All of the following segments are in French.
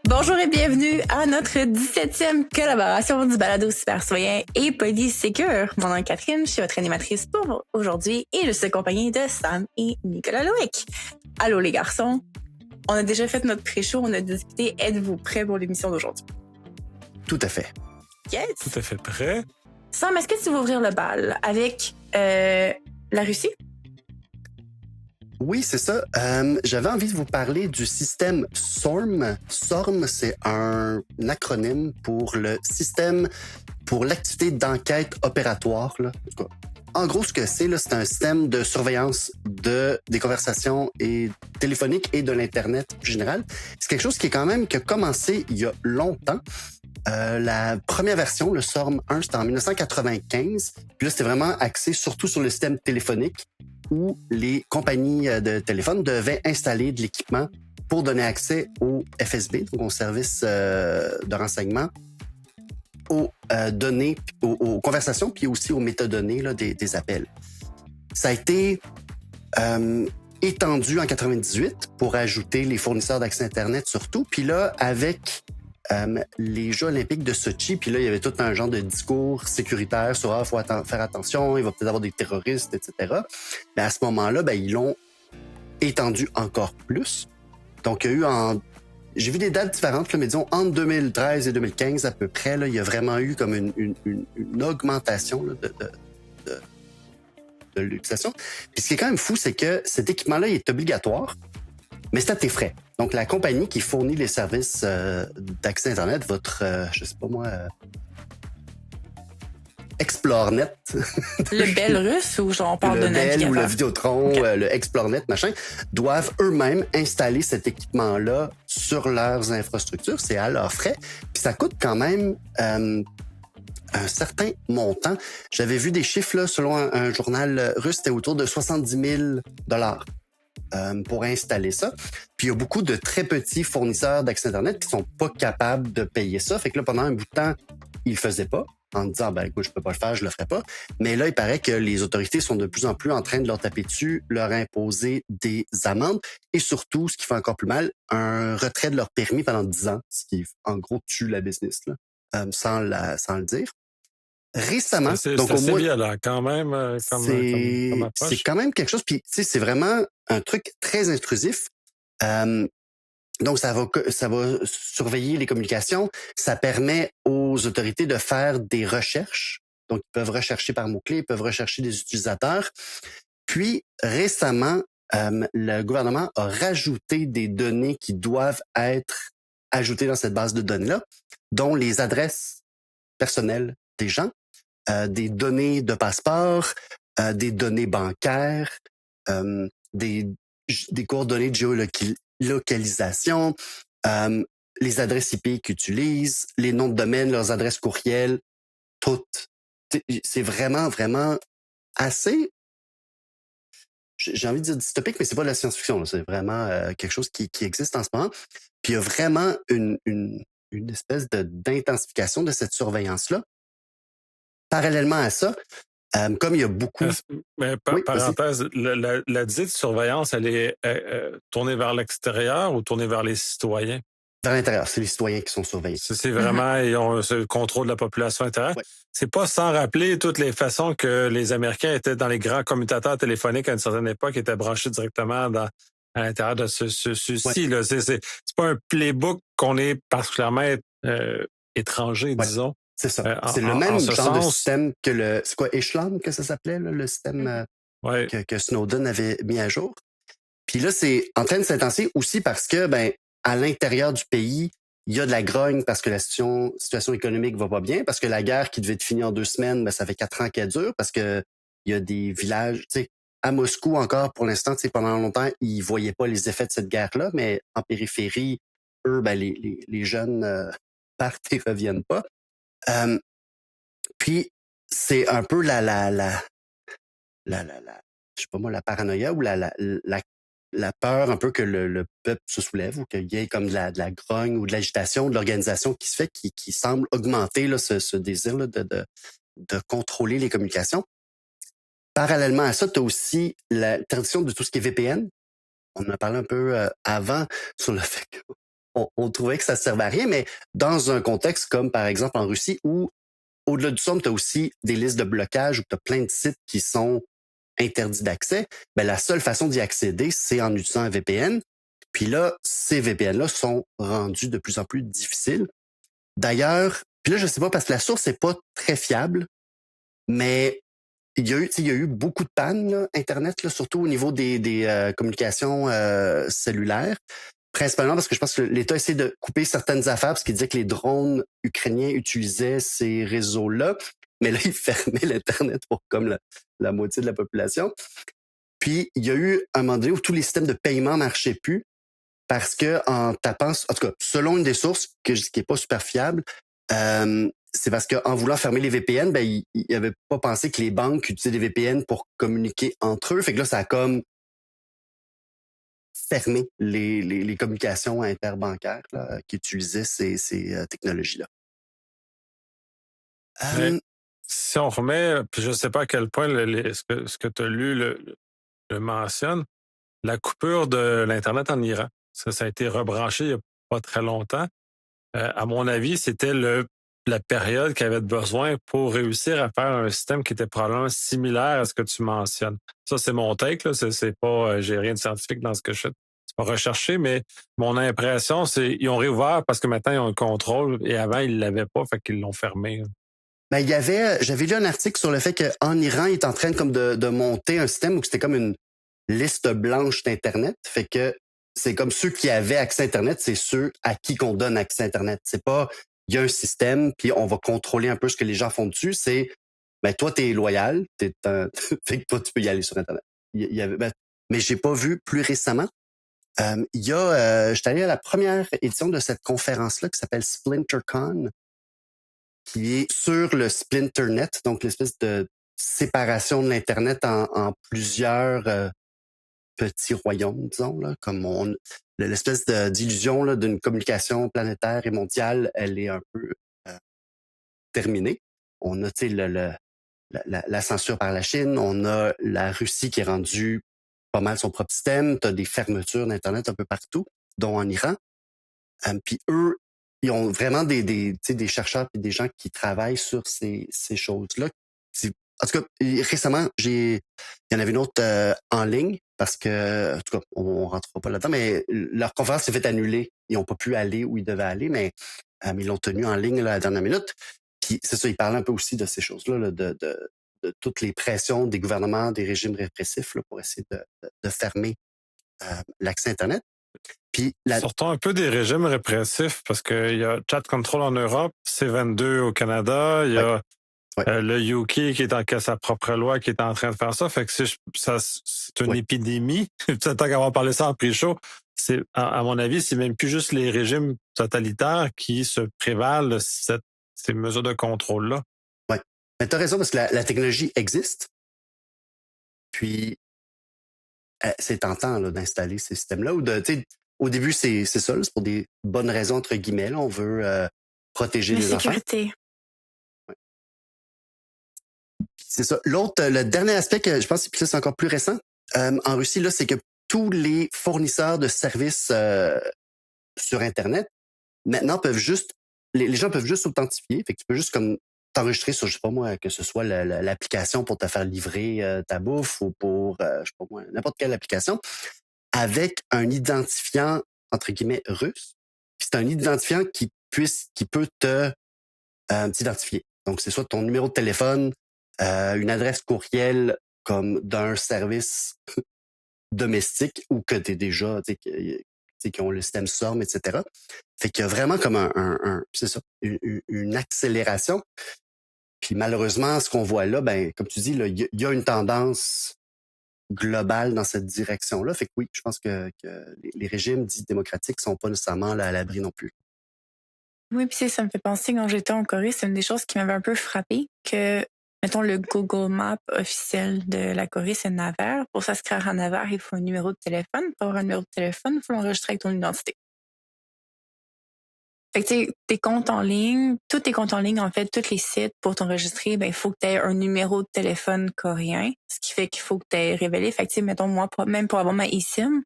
Bonjour et bienvenue à notre 17e collaboration du balado Super Citoyen et Police Sécure. Mon nom est Catherine, je suis votre animatrice pour aujourd'hui et je suis accompagnée de Sam et Nicolas Loïc. Allô les garçons, on a déjà fait notre pré-show, on a discuté. Êtes-vous prêts pour l'émission d'aujourd'hui? Tout à fait. Yes! Tout à fait prêt. Sam, est-ce que tu veux ouvrir le bal avec la Russie? Oui, c'est ça. J'avais envie de vous parler du système SORM. SORM, c'est un acronyme pour le système pour l'activité d'enquête opératoire. Là. En gros, ce que c'est un système de surveillance des conversations téléphoniques et de l'Internet en général. C'est quelque chose qui a commencé il y a longtemps. La première version, le SORM 1, c'était en 1995. Puis là, c'était vraiment axé surtout sur le système téléphonique où les compagnies de téléphone devaient installer de l'équipement pour donner accès au FSB, donc au service de renseignement, aux données, aux conversations, puis aussi aux métadonnées là, des appels. Ça a été étendu en 98 pour ajouter les fournisseurs d'accès Internet surtout. Puis là, avec les Jeux olympiques de Sochi, puis là, il y avait tout un genre de discours sécuritaire sur « Ah, faut faire attention, il va peut-être avoir des terroristes, etc. » Mais à ce moment-là, ils l'ont étendu encore plus. Donc, il y a eu j'ai vu des dates différentes, là, mais disons entre 2013 et 2015 à peu près, là, il y a vraiment eu comme une augmentation là, de l'utilisation. Puis ce qui est quand même fou, c'est que cet équipement-là il est obligatoire, mais c'est à tes frais. Donc, la compagnie qui fournit les services d'accès Internet, votre, je sais pas moi, ExploreNet. Le Bell russe ou genre on parle de le Bell navigateur? ou le Vidéotron, Okay. le ExploreNet, machin, doivent eux-mêmes installer cet équipement-là sur leurs infrastructures. C'est à leurs frais. Puis ça coûte quand même un certain montant. J'avais vu des chiffres, là, selon un journal russe, c'était autour de 70 000 $ pour installer ça. Puis il y a beaucoup de très petits fournisseurs d'accès Internet qui sont pas capables de payer ça. Fait que là, pendant un bout de temps, ils le faisaient pas en disant, écoute, je peux pas le faire, je le ferai pas. Mais là, il paraît que les autorités sont de plus en plus en train de leur taper dessus, leur imposer des amendes et surtout, ce qui fait encore plus mal, un retrait de leur permis pendant 10 ans, ce qui, en gros, tue la business, là, sans le dire. Récemment, donc au moins, bien, là, quand même, comme approche. C'est quand même quelque chose. Puis, tu sais, c'est vraiment un truc très intrusif. Donc, ça va surveiller les communications. Ça permet aux autorités de faire des recherches. Donc, ils peuvent rechercher par mots-clés, ils peuvent rechercher des utilisateurs. Puis, récemment, le gouvernement a rajouté des données qui doivent être ajoutées dans cette base de données-là, dont les adresses personnelles des gens, des données de passeport, des données bancaires, des coordonnées de géolocalisation, les adresses IP qu'ils utilisent, les noms de domaine, leurs adresses courriel, toutes. C'est vraiment, vraiment assez, j'ai envie de dire dystopique, mais c'est pas de la science-fiction, là. C'est vraiment quelque chose qui existe en ce moment. Puis il y a vraiment une espèce d'intensification de cette surveillance-là. Parallèlement à ça, comme il y a beaucoup... Mais parenthèse, la dite surveillance, elle est tournée vers l'extérieur ou tournée vers les citoyens? Vers l'intérieur, c'est les citoyens qui sont surveillés. C'est vraiment, ils ont le contrôle de la population intérieure. Ouais. C'est pas sans rappeler toutes les façons que les Américains étaient dans les grands commutateurs téléphoniques à une certaine époque, étaient branchés directement à l'intérieur de ceci. Ouais. C'est pas un playbook qu'on est particulièrement étranger, disons. C'est ça. C'est le même genre de système que c'est quoi, Echelon que ça s'appelait, là, le système que Snowden avait mis à jour. Puis là, c'est en train de s'intensifier aussi parce que, à l'intérieur du pays, il y a de la grogne parce que la situation économique va pas bien, parce que la guerre qui devait être finie en 2 semaines, ça fait 4 ans qu'elle dure, parce que il y a des villages, tu sais, à Moscou encore, pour l'instant, tu sais, pendant longtemps, ils voyaient pas les effets de cette guerre-là, mais en périphérie, eux, les jeunes partent et reviennent pas. Puis c'est un peu je sais pas moi, la paranoïa ou la peur un peu que le peuple se soulève ou qu'il y ait comme de la grogne ou de l'agitation de l'organisation qui se fait, qui semble augmenter là, ce désir là, de contrôler les communications. Parallèlement à ça, tu as aussi l'interdiction de tout ce qui est VPN. On en a parlé un peu avant sur le fait qu'on trouvait que ça servait à rien, mais dans un contexte comme par exemple en Russie où au-delà du somme, tu as aussi des listes de blocage où tu as plein de sites qui sont interdits d'accès, ben, la seule façon d'y accéder, c'est en utilisant un VPN. Puis là, ces VPN-là sont rendus de plus en plus difficiles. D'ailleurs, puis là, je sais pas parce que la source n'est pas très fiable, mais il y a eu beaucoup de pannes, là, Internet, là, surtout au niveau des communications cellulaires. Principalement parce que je pense que l'État essaie de couper certaines affaires parce qu'il disait que les drones ukrainiens utilisaient ces réseaux-là. Mais là, ils fermaient l'Internet pour comme la moitié de la population. Puis, il y a eu un moment donné où tous les systèmes de paiement marchaient plus parce que en tapant, en tout cas, selon une des sources qui est pas super fiable, c'est parce qu'en voulant fermer les VPN, ben, ils n'avaient pas pensé que les banques utilisaient des VPN pour communiquer entre eux. Fait que là, ça a comme fermer les communications interbancaires là, qui utilisaient ces technologies-là. Mais Euh, si on remet, puis je ne sais pas à quel point ce que tu as lu le mentionne, la coupure de l'Internet en Iran, ça a été rebranché il n'y a pas très longtemps. À mon avis, c'était la période qu'il avait besoin pour réussir à faire un système qui était probablement similaire à ce que tu mentionnes. Ça, c'est mon take, là. C'est pas, j'ai rien de scientifique dans ce que je fais. C'est pas recherché, mais mon impression, c'est ils ont réouvert parce que maintenant, ils ont un contrôle et avant, ils l'avaient pas, fait qu'ils l'ont fermé, là. ben, j'avais lu un article sur le fait qu'en Iran, il est en train comme de monter un système où c'était comme une liste blanche d'Internet. Fait que c'est comme ceux qui avaient accès à Internet, c'est ceux à qui qu'on donne accès à Internet. C'est pas, il y a un système, puis on va contrôler un peu ce que les gens font dessus. C'est, ben, toi, t'es loyal, fait que toi, tu peux y aller sur Internet. Il y avait, mais j'ai pas vu plus récemment. J'étais allé à la première édition de cette conférence-là qui s'appelle SplinterCon, qui est sur le Splinternet, donc l'espèce de séparation de l'Internet en plusieurs petits royaumes, disons, là, comme l'espèce d'illusion là, d'une communication planétaire et mondiale, elle est un peu euh, terminée. On a, tu sais, la censure par la Chine, on a la Russie qui est rendue pas mal son propre système, tu as des fermetures d'Internet un peu partout, dont en Iran. Puis eux, ils ont vraiment tu sais, des chercheurs et des gens qui travaillent sur ces choses-là. En tout cas, récemment, il y en avait une autre en ligne parce que, en tout cas, on rentrera pas là-dedans, mais leur conférence s'est fait annuler. Ils n'ont pas pu aller où ils devaient aller, mais ils l'ont tenue en ligne là, à la dernière minute. Puis c'est ça, ils parlaient un peu aussi de ces choses-là, là, de toutes les pressions des gouvernements, des régimes répressifs là, pour essayer de fermer l'accès Internet. Puis Sortons un peu des régimes répressifs parce qu'il y a Chat Control en Europe, C22 au Canada, il y a le UK qui qui a sa propre loi qui est en train de faire ça. Fait que c'est une épidémie. Tant qu'avoir parlé ça en pré-show, à mon avis, c'est même plus juste les régimes totalitaires qui se prévalent de ces mesures de contrôle-là. Oui. Mais tu as raison parce que la technologie existe. Puis c'est tentant là, d'installer ces systèmes-là. Au début, c'est ça, c'est pour des bonnes raisons, entre guillemets. Là, on veut protéger les enfants. Sécurité. Ouais. C'est ça. L'autre, le dernier aspect que je pense que c'est encore plus récent en Russie, là, c'est que tous les fournisseurs de services sur Internet, maintenant, peuvent juste, les gens peuvent juste s'authentifier. Fait que tu peux juste comme t'enregistrer sur, je sais pas moi, que ce soit l'application pour te faire livrer ta bouffe ou pour, je sais pas moi, n'importe quelle application, avec un identifiant, entre guillemets, russe. Puis c'est un identifiant qui peut t'identifier. Donc, c'est soit ton numéro de téléphone, une adresse courriel comme d'un service domestique ou que t'es déjà, qui ont le système SORM, etc. Fait qu'il y a vraiment comme c'est ça, une accélération. Puis malheureusement, ce qu'on voit là, ben, comme tu dis, là, il y a une tendance globale dans cette direction-là. Fait que oui, je pense que les régimes dits démocratiques sont pas nécessairement là, à l'abri non plus. Oui, puis ça me fait penser, quand j'étais en Corée, c'est une des choses qui m'avait un peu frappé, que, mettons, le Google Maps officiel de la Corée, c'est Naver. Pour s'inscrire à Naver, il faut un numéro de téléphone. Pour avoir un numéro de téléphone, il faut l'enregistrer avec ton identité. Fait que tu sais, tes comptes en ligne, tous tes comptes en ligne, en fait, tous les sites pour t'enregistrer, ben il faut que tu aies un numéro de téléphone coréen, ce qui fait qu'il faut que tu aies révélé. Fait que tu sais, mettons, moi, même pour avoir ma eSIM,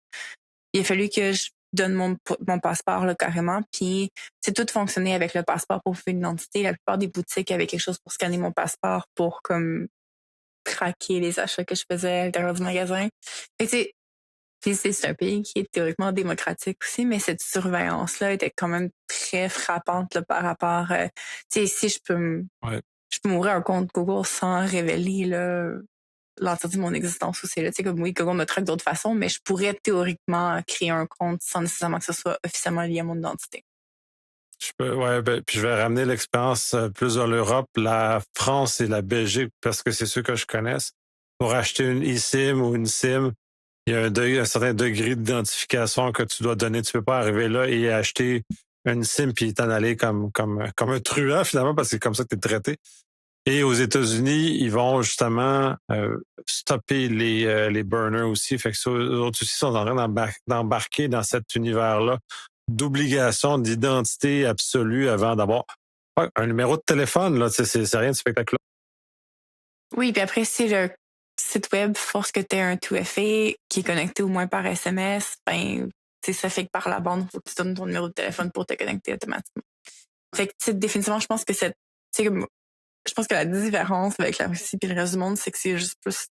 il a fallu que je donne mon passeport là, carrément. Puis c'est tout fonctionné avec le passeport pour faire une identité. La plupart des boutiques avaient quelque chose pour scanner mon passeport pour comme traquer les achats que je faisais à l'intérieur du magasin. Fait que, tu sais, puis c'est un pays qui est théoriquement démocratique aussi, mais cette surveillance-là était quand même très frappante là, par rapport, tu sais, si Ouais. je peux m'ouvrir un compte Google sans révéler là, l'entièreté de mon existence aussi. Là. Tu sais, comme oui, Google me traque d'autres façons, mais je pourrais théoriquement créer un compte sans nécessairement que ce soit officiellement lié à mon identité. Puis je vais ramener l'expérience plus dans l'Europe, la France et la Belgique, parce que c'est ceux que je connaisse. Pour acheter une eSIM ou une SIM, il y a un certain degré d'identification que tu dois donner. Tu peux pas arriver là et acheter une SIM puis t'en aller comme un truand finalement, parce que c'est comme ça que tu es traité. Et aux États-Unis, ils vont justement stopper les burners aussi. Fait que ça, eux autres aussi sont en train d'embarquer dans cet univers-là d'obligation d'identité absolue avant d'avoir un numéro de téléphone. Là, c'est rien de spectaculaire. Oui, puis après, si le site web force que tu aies un 2FA qui est connecté au moins par SMS, ben, tu sais, ça fait que par la bande, il faut que tu donnes ton numéro de téléphone pour te connecter automatiquement. Fait que, tu sais, définitivement, je pense que je pense que la différence avec la Russie et le reste du monde, c'est que c'est juste plus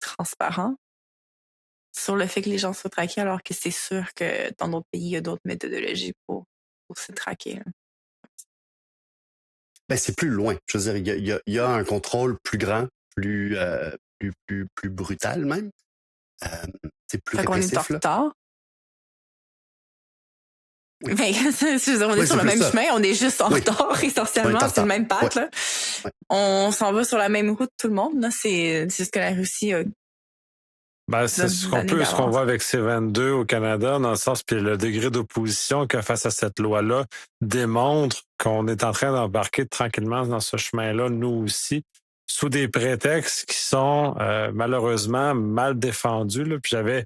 transparent sur le fait que les gens soient traqués, alors que c'est sûr que dans d'autres pays, il y a d'autres méthodologies pour se traquer. Là. Ben, c'est plus loin. Je veux dire, il y a un contrôle plus grand, plus brutal même. C'est plus Fait qu'on est en répressif, là. retard. Oui. Mais je veux dire, on est Oui, sur le c'est même plus ça. chemin, on est juste en Oui. retard On est essentiellement, en c'est le retard. même path. Ouais. Là. Ouais. On s'en va sur la même route tout le monde. Là. C'est ce que la Russie a Ben, c'est ce qu'on donné ce qu'on d'avance. voit avec C22 au Canada, dans le sens que le degré d'opposition qu'il y a face à cette loi-là démontre qu'on est en train d'embarquer tranquillement dans ce chemin-là, nous aussi, sous des prétextes qui sont malheureusement mal défendus. Là. Puis j'avais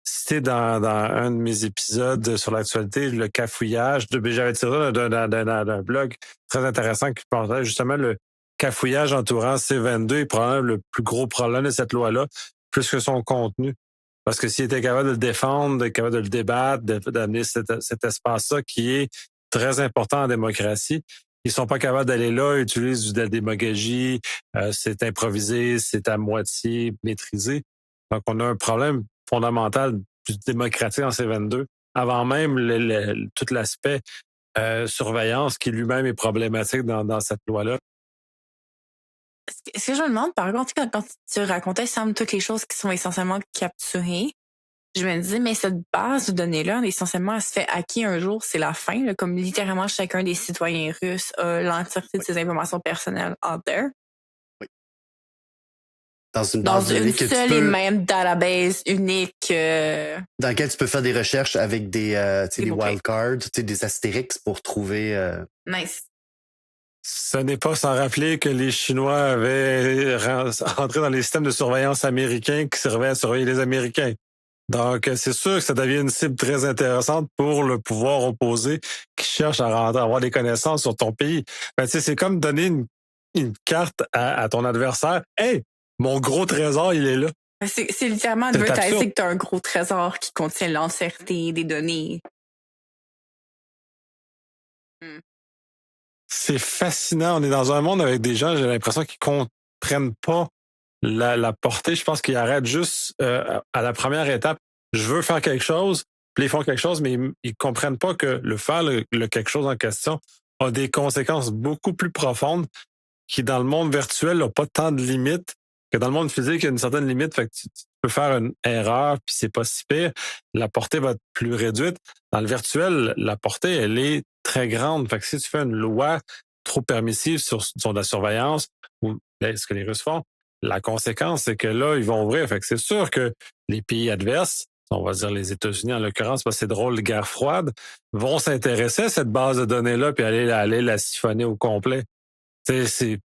cité dans un de mes épisodes sur l'actualité le cafouillage. J'avais tiré d'un blog très intéressant qui parlait justement le cafouillage entourant C22 est probablement le plus gros problème de cette loi-là, plus que son contenu. Parce que s'il était capable de le défendre, d'être capable de le débattre, d'amener cet espace-là qui est très important en démocratie, ils sont pas capables d'aller là, ils utilisent de la démagogie, c'est improvisé, c'est à moitié maîtrisé. Donc, on a un problème fondamental du démocratique en C22, avant même tout l'aspect surveillance qui lui-même est problématique dans cette loi-là. Ce que je me demande, par contre, quand tu racontais, Sam, toutes les choses qui sont essentiellement capturées, je me dis, mais cette base de données-là, essentiellement, elle se fait hacker un jour, c'est la fin. Là, comme littéralement, chacun des citoyens russes a l'entièreté de ses informations personnelles out there. Oui. Dans une Dans base de une données que seule et même database unique. dans laquelle tu peux faire des recherches avec des mots-clés. wildcards, des astérix pour trouver. Nice. Ce n'est pas sans rappeler que les Chinois avaient rentré dans les systèmes de surveillance américains qui servaient à surveiller les Américains. Donc, c'est sûr que ça devient une cible très intéressante pour le pouvoir opposé qui cherche à avoir des connaissances sur ton pays. Ben, c'est comme donner une carte à ton adversaire. Hey, mon gros trésor, il est là. C'est littéralement C'est advertiser absurde. que tu as un gros trésor qui contient l'entièreté des données. C'est fascinant. On est dans un monde avec des gens, j'ai l'impression, qui comprennent pas la portée. Je pense qu'ils arrêtent juste à la première étape. Je veux faire quelque chose, puis ils font quelque chose, mais ils comprennent pas que le quelque chose en question a des conséquences beaucoup plus profondes qui, dans le monde virtuel, n'a pas tant de limites que dans le monde physique, il y a une certaine limite. Fait que tu peux faire une erreur, puis c'est pas si pire. La portée va être plus réduite. Dans le virtuel, la portée, elle est très grande. Fait que si tu fais une loi trop permissive sur la surveillance, ou ce que les Russes font, la conséquence, c'est que là, ils vont ouvrir. Fait que c'est sûr que les pays adverses, on va dire les États-Unis en l'occurrence, parce que c'est drôle, guerre froide, vont s'intéresser à cette base de données-là puis aller la siphonner au complet. C'est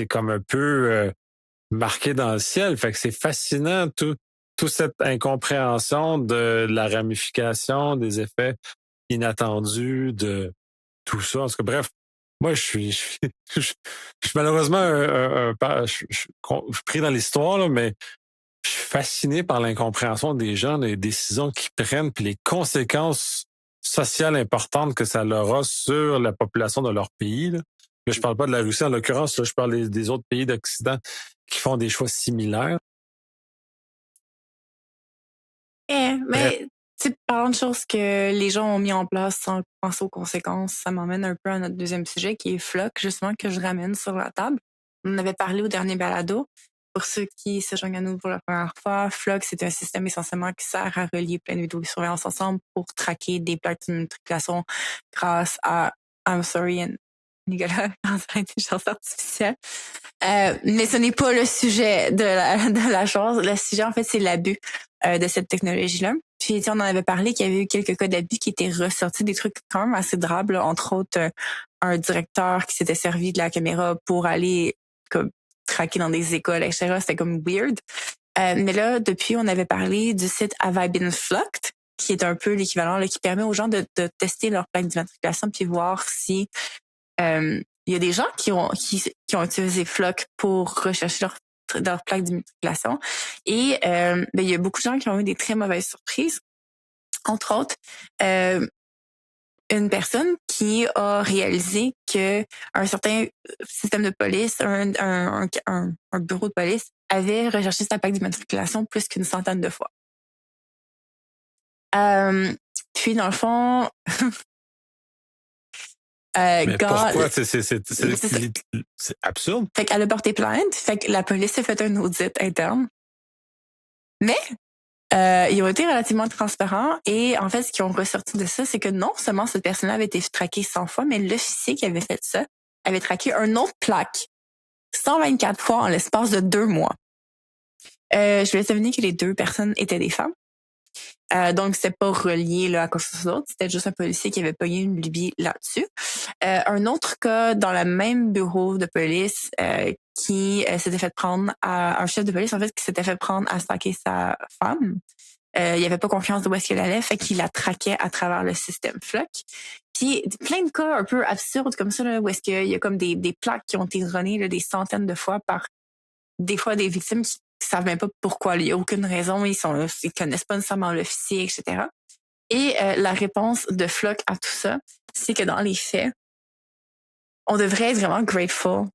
comme un peu marqué dans le ciel. Fait que c'est fascinant, toute cette incompréhension de la ramification, des effets inattendus tout ça. En tout cas, bref, moi, je suis malheureusement je suis pris dans l'histoire, là, mais je suis fasciné par l'incompréhension des gens, des décisions qu'ils prennent, puis les conséquences sociales importantes que ça leur a sur la population de leur pays. Là. Je parle pas de la Russie en l'occurrence, là, je parle des autres pays d'Occident qui font des choix similaires. Bref. Mais parlant de choses que les gens ont mis en place sans penser aux conséquences, ça m'emmène un peu à notre deuxième sujet qui est Flock, justement, que je ramène sur la table. On en avait parlé au dernier balado. Pour ceux qui se joignent à nous pour la première fois, Flock, c'est un système essentiellement qui sert à relier plein de vidéosurveillance ensemble pour traquer des plaques d'immatriculation grâce à I'm sorry, Nicolas, grâce à l'intelligence artificielle. Mais ce n'est pas le sujet de la chose. Le sujet, en fait, c'est l'abus de cette technologie-là. Puis, on en avait parlé qu'il y avait eu quelques cas d'abus qui étaient ressortis, des trucs quand même assez drables, là. Entre autres, un directeur qui s'était servi de la caméra pour aller comme traquer dans des écoles, etc. C'était comme weird. Mais là, depuis, on avait parlé du site Have I Been Flocked, qui est un peu l'équivalent là, qui permet aux gens de tester leur plaque d'immatriculation puis voir si il y a des gens qui ont utilisé Flock pour rechercher leur plaque d'immatriculation et il y a beaucoup de gens qui ont eu des très mauvaises surprises. Entre autres, une personne qui a réalisé que un certain système de police, un bureau de police avait recherché sa plaque d'immatriculation plus qu'une centaine de fois. Puis dans le fond, mais pourquoi? C'est absurde. Fait qu'elle a porté plainte. Fait que la police a fait un audit interne. Mais ils ont été relativement transparents et en fait, ce qu'ils ont ressorti de ça, c'est que non seulement cette personne-là avait été traquée 100 fois, mais l'officier qui avait fait ça avait traqué un autre plaque 124 fois en l'espace de 2 mois. Je vais deviner que les 2 personnes étaient des femmes. Donc, c'était pas relié là, à quoi que ce soit d'autre. C'était juste un policier qui avait pogné une lubie là-dessus. Un autre cas dans le même bureau de police qui s'était fait prendre à un chef de police, en fait, qui s'était fait prendre à stalker sa femme. Il avait pas confiance de où est-ce qu'elle allait, fait qu'il la traquait à travers le système Flock. Puis plein de cas un peu absurdes comme ça, là, où est-ce qu'il y a comme des plaques qui ont été runnées là, des centaines de fois par des fois des victimes qui savent même pas pourquoi. Il y a aucune raison, ils connaissent pas nécessairement l'officier, etc. Et la réponse de Flock à tout ça, c'est que dans les faits, on devrait être vraiment grateful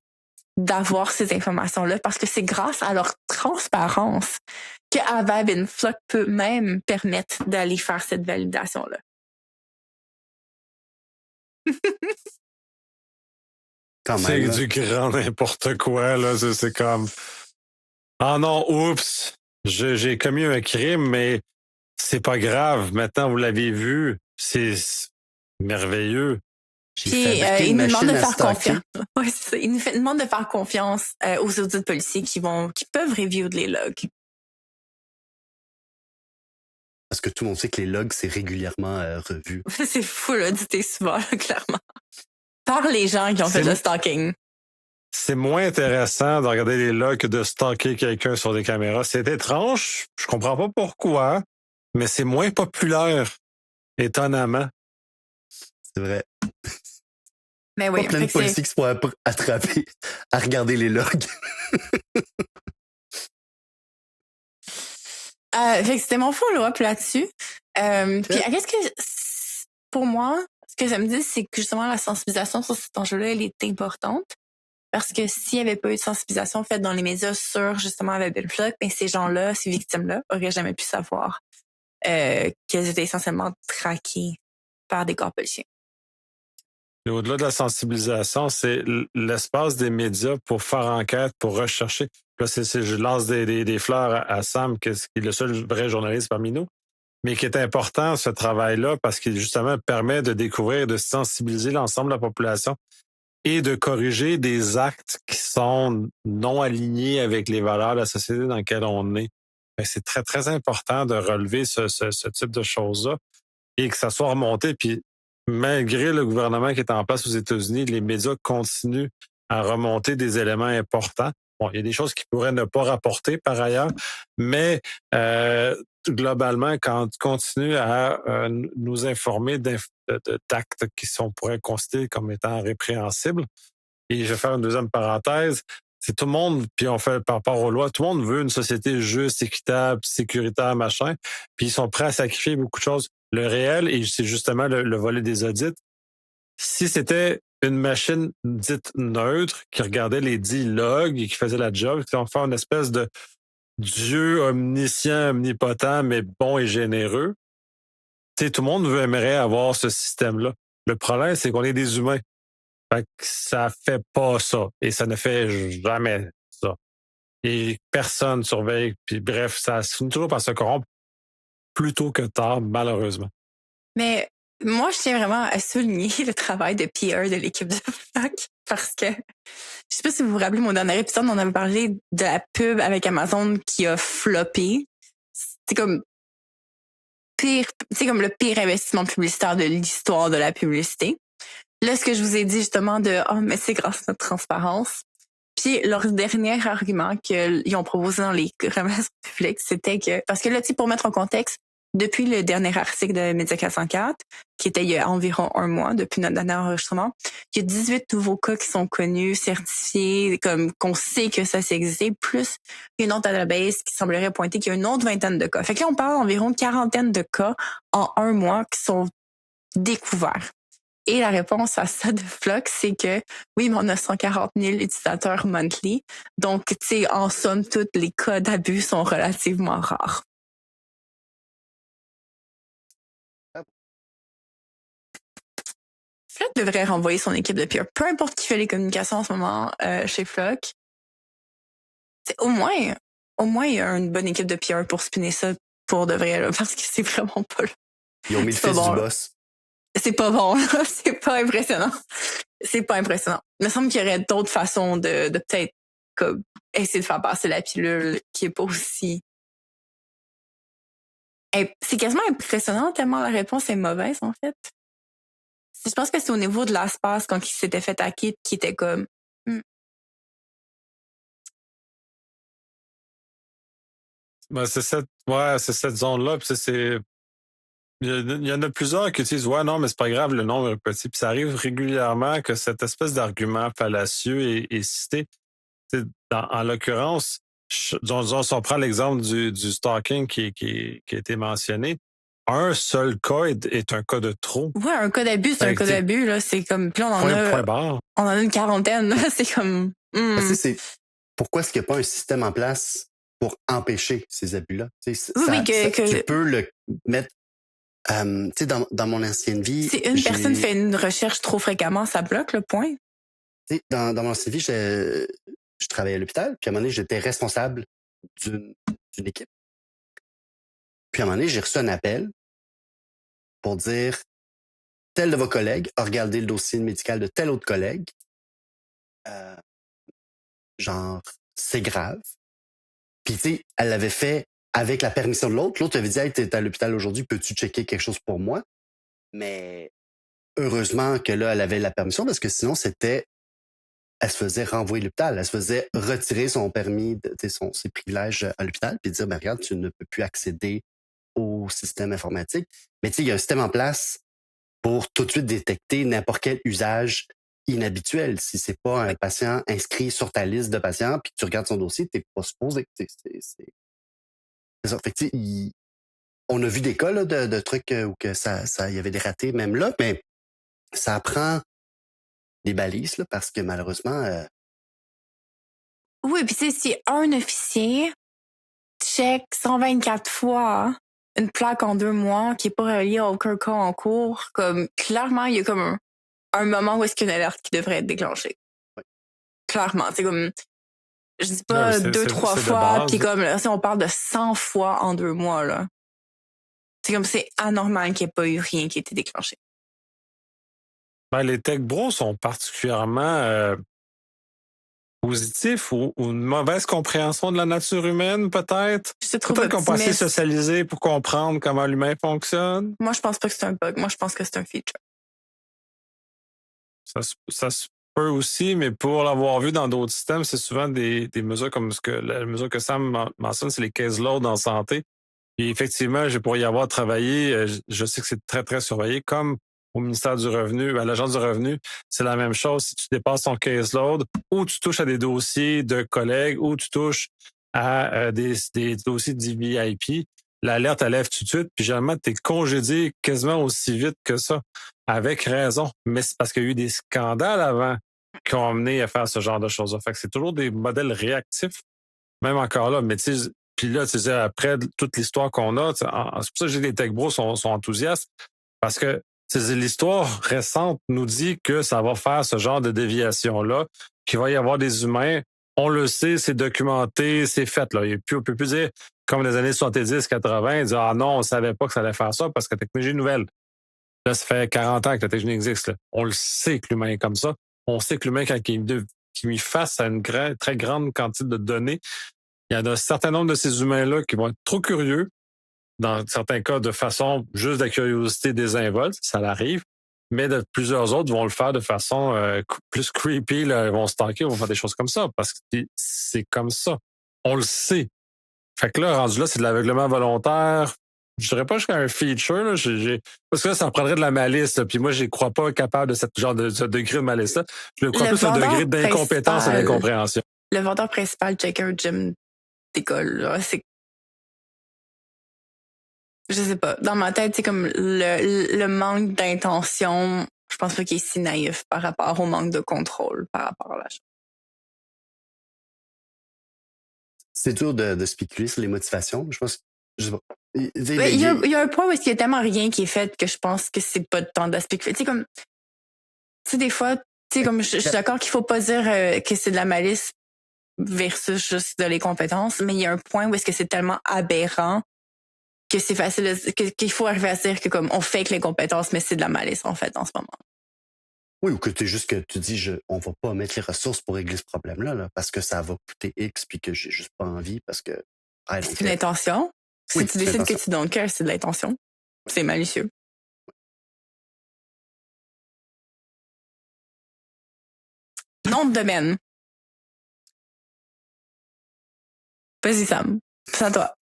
d'avoir ces informations-là parce que c'est grâce à leur transparence que Have I Been Flock peut même permettre d'aller faire cette validation-là. C'est du grand n'importe quoi, là. C'est comme... Ah non, oups, j'ai commis un crime, mais c'est pas grave. Maintenant, vous l'avez vu, c'est merveilleux. Puis, il nous demande de faire confiance. Ouais, c'est ça. Il nous demande de faire confiance aux audits policiers qui peuvent review les logs. Parce que tout le monde sait que les logs, c'est régulièrement revu. C'est fou, là, audité souvent, là, clairement. Par les gens qui ont fait le stalking. C'est moins intéressant de regarder les logs que de stalker quelqu'un sur des caméras. C'est étrange, je comprends pas pourquoi, mais c'est moins populaire, étonnamment. C'est vrai. Mais oui, pas plein de policiers qui se font attraper à regarder les logs. Fait que c'était mon follow-up là-dessus. Puis qu'est-ce que pour moi, ce que ça me dit, c'est que justement la sensibilisation sur cet enjeu-là, elle est importante. Parce que s'il n'y avait pas eu de sensibilisation faite dans les médias sur justement avec Bill Flock, ben ces gens-là, ces victimes-là, auraient jamais pu savoir qu'elles étaient essentiellement traquées par des corps policiers. Et au-delà de la sensibilisation, c'est l'espace des médias pour faire enquête, pour rechercher. Là, je lance des fleurs à Sam, qui est le seul vrai journaliste parmi nous, mais qui est important, ce travail-là, parce qu'il justement permet de découvrir, de sensibiliser l'ensemble de la population et de corriger des actes qui sont non alignés avec les valeurs de la société dans laquelle on est. C'est très, très important de relever ce type de choses-là et que ça soit remonté. Puis, malgré le gouvernement qui est en place aux États-Unis, les médias continuent à remonter des éléments importants. Bon, il y a des choses qui pourraient ne pas rapporter par ailleurs, mais globalement, quand tu continues à nous informer d'actes qui pourraient considérer comme étant répréhensibles, et je vais faire une deuxième parenthèse, c'est tout le monde, puis on fait par rapport aux lois, tout le monde veut une société juste, équitable, sécuritaire, machin, puis ils sont prêts à sacrifier beaucoup de choses. Le réel, et c'est justement le volet des audits, si c'était une machine dite neutre qui regardait les 10 logs et qui faisait la job, qui va faire une espèce de Dieu omniscient, omnipotent, mais bon et généreux, tout le monde aimerait avoir ce système-là. Le problème, c'est qu'on est des humains. Fait que ça fait pas ça. Et ça ne fait jamais ça. Et personne surveille. Puis bref, ça finit toujours par se corrompre plus tôt que tard, malheureusement. Mais moi, je tiens vraiment à souligner le travail de PR de l'équipe de Flock parce que je sais pas si vous vous rappelez mon dernier épisode, on avait parlé de la pub avec Amazon qui a floppé. C'est comme c'est comme le pire investissement publicitaire de l'histoire de la publicité. Là, ce que je vous ai dit justement de mais c'est grâce à notre transparence. Puis leur dernier argument qu'ils ont proposé dans les remerciements publics, c'était que parce que là, pour mettre en contexte, depuis le dernier article de Média 404, qui était il y a environ un mois, depuis notre dernier enregistrement, il y a 18 nouveaux cas qui sont connus, certifiés, comme qu'on sait que ça s'est existé, plus une autre database qui semblerait pointer qu'il y a une autre vingtaine de cas. Fait que là, on parle d'environ une quarantaine de cas en un mois qui sont découverts. Et la réponse à ça de Flock, c'est que oui, mais on a 140 000 utilisateurs monthly. Donc, en somme, tous les cas d'abus sont relativement rares. Flock devrait renvoyer son équipe de PR. Peu importe qui fait les communications en ce moment chez Flock. Au moins, il y a une bonne équipe de PR pour spinner ça pour de vrai, là, parce que c'est vraiment pas là. Ils ont mis le fils du boss. C'est pas bon, là. C'est pas impressionnant. C'est pas impressionnant. Il me semble qu'il y aurait d'autres façons de peut-être comme, essayer de faire passer la pilule qui est pas aussi... C'est quasiment impressionnant tellement la réponse est mauvaise, en fait. Je pense que c'est au niveau de l'espace quand il s'était fait hacker qui était comme... Ben, c'est cette zone-là. Puis il y en a plusieurs qui disent ouais, non, mais c'est pas grave, le nombre est petit. Puis ça arrive régulièrement que cette espèce d'argument fallacieux est cité. En l'occurrence, si on prend l'exemple du stalking qui a été mentionné, un seul cas est un cas de trop. Ouais, un cas d'abus, c'est un cas d'abus, là. C'est comme. Puis là, on en a une quarantaine, là. C'est comme. Pourquoi est-ce qu'il n'y a pas un système en place pour empêcher ces abus-là? Tu peux le mettre. Dans mon ancienne vie. Si une personne fait une recherche trop fréquemment, ça bloque le point. Dans mon ancienne vie, je travaillais à l'hôpital, puis à un moment donné, j'étais responsable d'une équipe. Puis à un moment donné, j'ai reçu un appel pour dire tel de vos collègues a regardé le dossier médical de tel autre collègue. Genre, c'est grave. Puis elle l'avait fait avec la permission de l'autre. L'autre avait dit hey, t'es à l'hôpital aujourd'hui, peux-tu checker quelque chose pour moi? Mais heureusement que là, elle avait la permission parce que sinon, elle se faisait renvoyer à l'hôpital. Elle se faisait retirer son permis, ses privilèges à l'hôpital, puis dire, regarde, tu ne peux plus accéder au système informatique. Mais il y a un système en place pour tout de suite détecter n'importe quel usage inhabituel. Si c'est pas un patient inscrit sur ta liste de patients, puis que tu regardes son dossier, t'es pas supposé. C'est ça. Fait que, on a vu des cas là, de trucs où que il y avait des ratés même là, mais ça prend des balises là, parce que malheureusement. Oui, puis si un officier check 124 fois une plaque en 2 mois qui est pas reliée à aucun cas en cours, comme clairement, il y a comme un moment où est-ce qu'il y a une alerte qui devrait être déclenchée. Oui. Clairement, c'est comme je dis pas 2-3 fois, puis comme là, si on parle de 100 fois en 2 mois là. C'est comme c'est anormal qu'il n'y ait pas eu rien qui ait été déclenché. Ben, les tech bros sont particulièrement positifs ou une mauvaise compréhension de la nature humaine, peut-être. Peut-être qu'on peut assez socialiser pour comprendre comment l'humain fonctionne. Moi, je pense pas que c'est un bug. Moi, je pense que c'est un feature. peu aussi, mais pour l'avoir vu dans d'autres systèmes, c'est souvent des mesures comme la mesure que Sam mentionne, c'est les case load en santé. Et effectivement, pour y avoir travaillé, je sais que c'est très, très surveillé, comme au ministère du Revenu, à l'Agence du Revenu, c'est la même chose. Si tu dépasses ton caseload, ou tu touches à des dossiers de collègues, ou tu touches à des dossiers de VIP, l'alerte, elle lève tout de suite, puis généralement, tu es congédié quasiment aussi vite que ça, avec raison. Mais c'est parce qu'il y a eu des scandales avant qui ont amené à faire ce genre de choses-là. Fait que c'est toujours des modèles réactifs, même encore là. Mais tu sais, puis là, tu sais, après toute l'histoire qu'on a, c'est pour ça que j'ai des tech bros sont enthousiastes, parce que l'histoire récente nous dit que ça va faire ce genre de déviation-là, qu'il va y avoir des humains. On le sait, c'est documenté, c'est fait. Là. On peut plus dire, comme les années 70, 80, dire ah non, on savait pas que ça allait faire ça parce que la technologie est nouvelle. Là, ça fait 40 ans que la technologie existe. Là. On le sait que l'humain est comme ça. On sait que l'humain, quand il est face à une très grande quantité de données, il y en a un certain nombre de ces humains-là qui vont être trop curieux, dans certains cas de façon juste de la curiosité désinvolte, ça l'arrive, mais plusieurs autres vont le faire de façon plus creepy, là, ils vont stalker, ils vont faire des choses comme ça, parce que c'est comme ça. On le sait. Fait que là, rendu là, c'est de l'aveuglement volontaire. Je dirais pas jusqu'à un feature, là, parce que là, ça prendrait de la malice, là, puis moi, je ne crois pas capable de ce genre de degré de malice-là. Je le crois plus à un degré d'incompétence et d'incompréhension. Le vendeur principal checker un gym d'école, là, c'est... Je sais pas. Dans ma tête, c'est comme le manque d'intention. Je pense pas qu'il est si naïf par rapport au manque de contrôle par rapport à la chose. C'est dur de spéculer sur les motivations. Je pense, je sais pas. Il y a un point où il y a tellement rien qui est fait que je pense que c'est pas de temps de spéculer. Tu sais, comme, tu sais, des fois, tu sais, comme, je suis d'accord qu'il faut pas dire que c'est de la malice versus juste de l'incompétence, mais il y a un point où est-ce que c'est tellement aberrant que c'est facile qu'il faut arriver à dire que comme on fake l'incompétence, mais c'est de la malice en fait en ce moment. Oui, ou que tu juste que tu dis on va pas mettre les ressources pour régler ce problème-là, là, parce que ça va coûter X puis que j'ai juste pas envie parce que c'est une intention. Si tu décides que tu don't care, c'est de l'intention. C'est malicieux. Nom de domaine. Vas-y Sam, c'est à toi.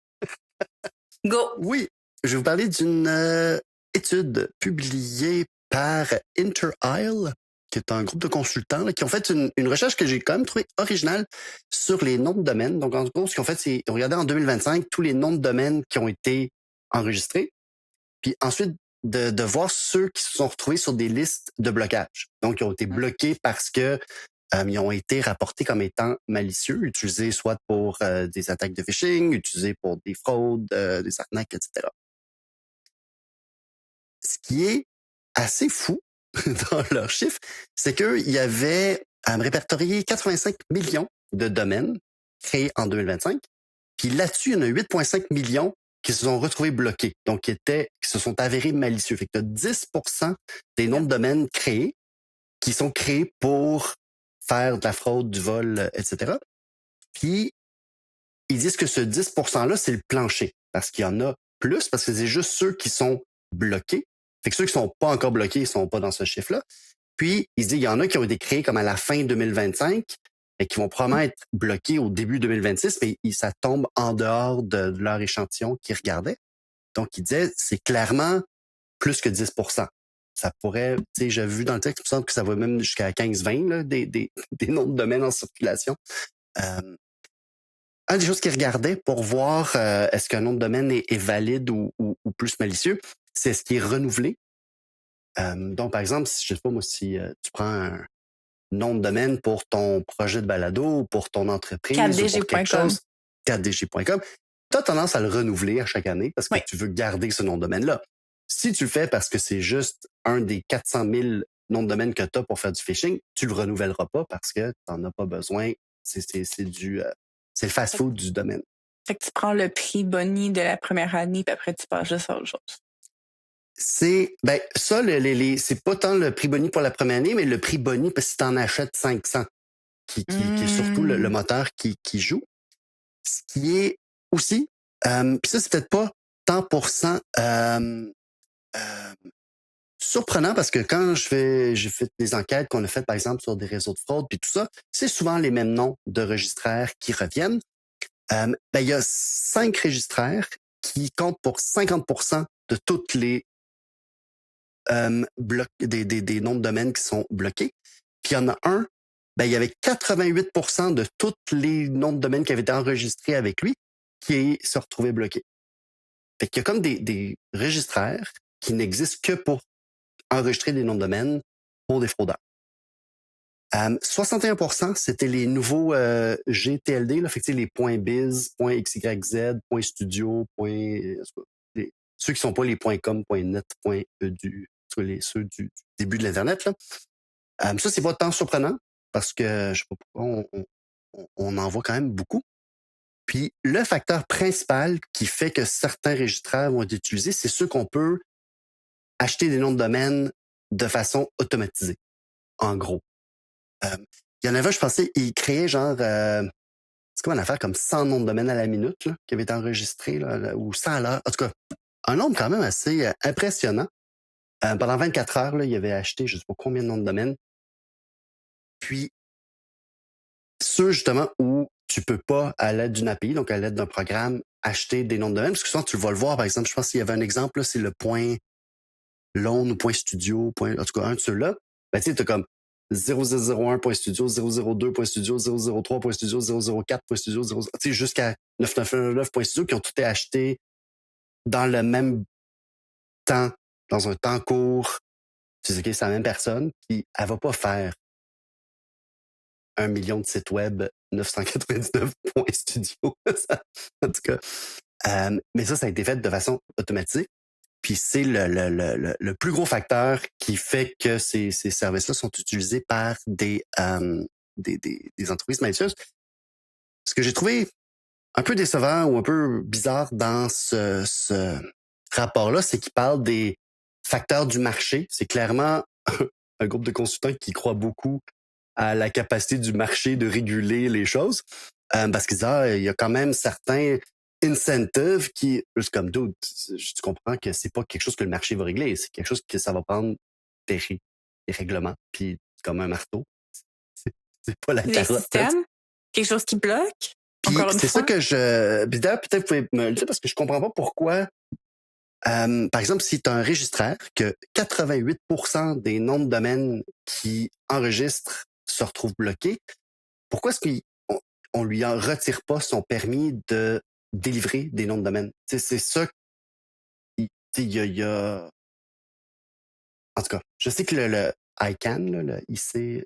Go! Oui, je vais vous parler d'une étude publiée par Interisle, qui est un groupe de consultants là, qui ont fait une recherche que j'ai quand même trouvée originale sur les noms de domaine. Donc, en gros, ce qu'ils ont fait, c'est ils ont regardé en 2025 tous les noms de domaine qui ont été enregistrés, puis ensuite de voir ceux qui se sont retrouvés sur des listes de blocage. Donc, ils ont été bloqués parce que ils ont été rapportés comme étant malicieux, utilisés soit pour des attaques de phishing, utilisés pour des fraudes, des arnaques, etc. Ce qui est assez fou dans leurs chiffres, c'est qu'il y avait répertorié 85 millions de domaines créés en 2025. Puis là-dessus, il y en a 8,5 millions qui se sont retrouvés bloqués, donc qui se sont avérés malicieux. Fait que tu as 10% des noms de domaines créés qui sont créés pour faire de la fraude, du vol, etc. Puis, ils disent que ce 10%-là, c'est le plancher, parce qu'il y en a plus, parce que c'est juste ceux qui sont bloqués. Fait que ceux qui sont pas encore bloqués, ils sont pas dans ce chiffre-là. Puis, ils disent qu'il y en a qui ont été créés comme à la fin 2025 et qui vont probablement être bloqués au début 2026, mais ça tombe en dehors de leur échantillon qu'ils regardaient. Donc, ils disaient, c'est clairement plus que 10%. Ça pourrait, tu sais, j'ai vu dans le texte, il me semble que ça va même jusqu'à 15-20 des noms de domaines en circulation. Un des choses qu'ils regardaient pour voir est-ce qu'un nom de domaine est valide ou plus malicieux, c'est ce qui est renouvelé. Donc, par exemple, je sais pas moi, si tu prends un nom de domaine pour ton projet de balado ou pour ton entreprise 4DG.com. ou pour quelque chose, 4DG.com, tu as tendance à le renouveler à chaque année parce que tu veux garder ce nom de domaine-là. Si tu le fais parce que c'est juste un des 400 000 noms de domaine que tu as pour faire du phishing, tu le renouvelleras pas parce que tu n'en as pas besoin. C'est le fast-food du domaine. Fait que tu prends le prix boni de la première année, puis après tu passes juste à autre chose. C'est c'est pas tant le prix boni pour la première année, mais le prix boni parce que si tu en achètes 500, qui est surtout le moteur qui joue. Ce qui est aussi, puis ça, c'est peut-être pas tant pour cent surprenant parce que quand j'ai fait des enquêtes qu'on a faites, par exemple, sur des réseaux de fraude puis tout ça, c'est souvent les mêmes noms de registraires qui reviennent. Il y a 5 registraires qui comptent pour 50% de toutes les des noms de domaines qui sont bloqués. Puis il y en a un, il y avait 88% de tous les noms de domaines qui avaient été enregistrés avec lui qui se retrouvaient bloqués. Fait qu'il y a comme des registraires qui n'existent que pour enregistrer des noms de domaine pour des fraudeurs. 61%, c'était les nouveaux GTLD, là, fait que, les .biz, .xyz, .studio, ceux qui sont pas les .com, .net, .edu, ceux du début de l'Internet. Là. Ça, c'est pas tant surprenant parce que je sais pas pourquoi on en voit quand même beaucoup. Puis le facteur principal qui fait que certains registraires vont être utilisés, c'est ceux qu'on peut acheter des noms de domaine de façon automatisée, en gros. Il y en avait, je pensais, ils créaient genre, c'est comme une affaire comme 100 noms de domaine à la minute là, qui avaient été enregistrés, là, ou 100 à l'heure. En tout cas, un nombre quand même assez impressionnant. Pendant 24 heures, là, il avait acheté je sais pas combien de noms de domaine. Puis, ceux justement où tu peux pas, à l'aide d'une API, donc à l'aide d'un programme, acheter des noms de domaine, parce que souvent tu vas le voir, par exemple, je pense qu'il y avait un exemple, là, c'est le .loan ou .studio, en tout cas un de ceux-là. Tu sais, t'as comme 0001.studio, 002.studio, 003.studio, 004.studio, 0, tu sais, jusqu'à 9999.studio qui ont tout été achetés dans le même temps, dans un temps court. Tu sais, OK, c'est la même personne, puis elle va pas faire 1 million de sites web 999.studio. En tout cas. Mais ça a été fait de façon automatisée. Puis c'est le plus gros facteur qui fait que ces services-là sont utilisés par des entreprises malicieuses. Ce que j'ai trouvé un peu décevant ou un peu bizarre dans ce rapport-là, c'est qu'il parle des facteurs du marché. C'est clairement un groupe de consultants qui croit beaucoup à la capacité du marché de réguler les choses. Parce qu'ils disent, il y a quand même certains incentives qui, juste comme d'autres, tu comprends que c'est pas quelque chose que le marché va régler, c'est quelque chose que ça va prendre des règlements, puis comme un marteau. C'est pas la Des carotte. systèmes? Quelque chose qui bloque? Puis Encore une c'est fois? ça que je... Puis d'ailleurs, peut-être vous pouvez me le dire parce que je comprends pas pourquoi... par exemple, si tu as un registraire que 88% des noms de domaine qui enregistrent se retrouvent bloqués, pourquoi est-ce qu'on lui en retire pas son permis de délivrer des noms de domaine? T'sais, c'est ça. Il y a... En tout cas, je sais que le ICANN, là, le IC,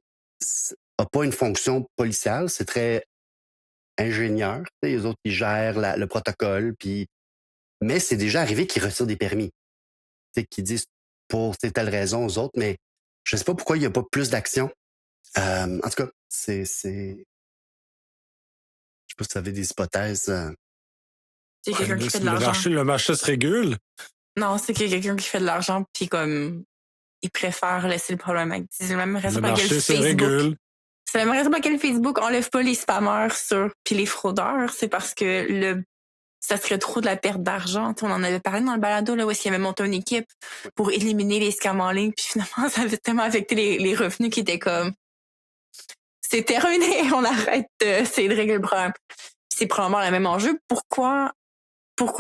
a pas une fonction policiale, c'est très ingénieur. Les autres, ils gèrent le protocole, puis mais c'est déjà arrivé qu'ils retirent des permis. Qu'ils disent pour telle raison aux autres, mais je sais pas pourquoi il n'y a pas plus d'action. En tout cas, je sais pas si vous avez des hypothèses. C'est quelqu'un qui fait de l'argent. Le marché se régule. Non, c'est quelqu'un qui fait de l'argent, puis comme il préfère laisser le problème avec. C'est la même raison pour laquelle Facebook. C'est la même raison pour laquelle Facebook enlève pas les spammers puis les fraudeurs. C'est parce que ça serait trop de la perte d'argent. On en avait parlé dans le balado, là, où est-ce qu'il avait monté une équipe pour éliminer les scams en ligne. Puis finalement, ça avait tellement affecté les revenus qui étaient comme... C'est terminé, on arrête d'essayer de régler le problème. C'est probablement le même enjeu. Pourquoi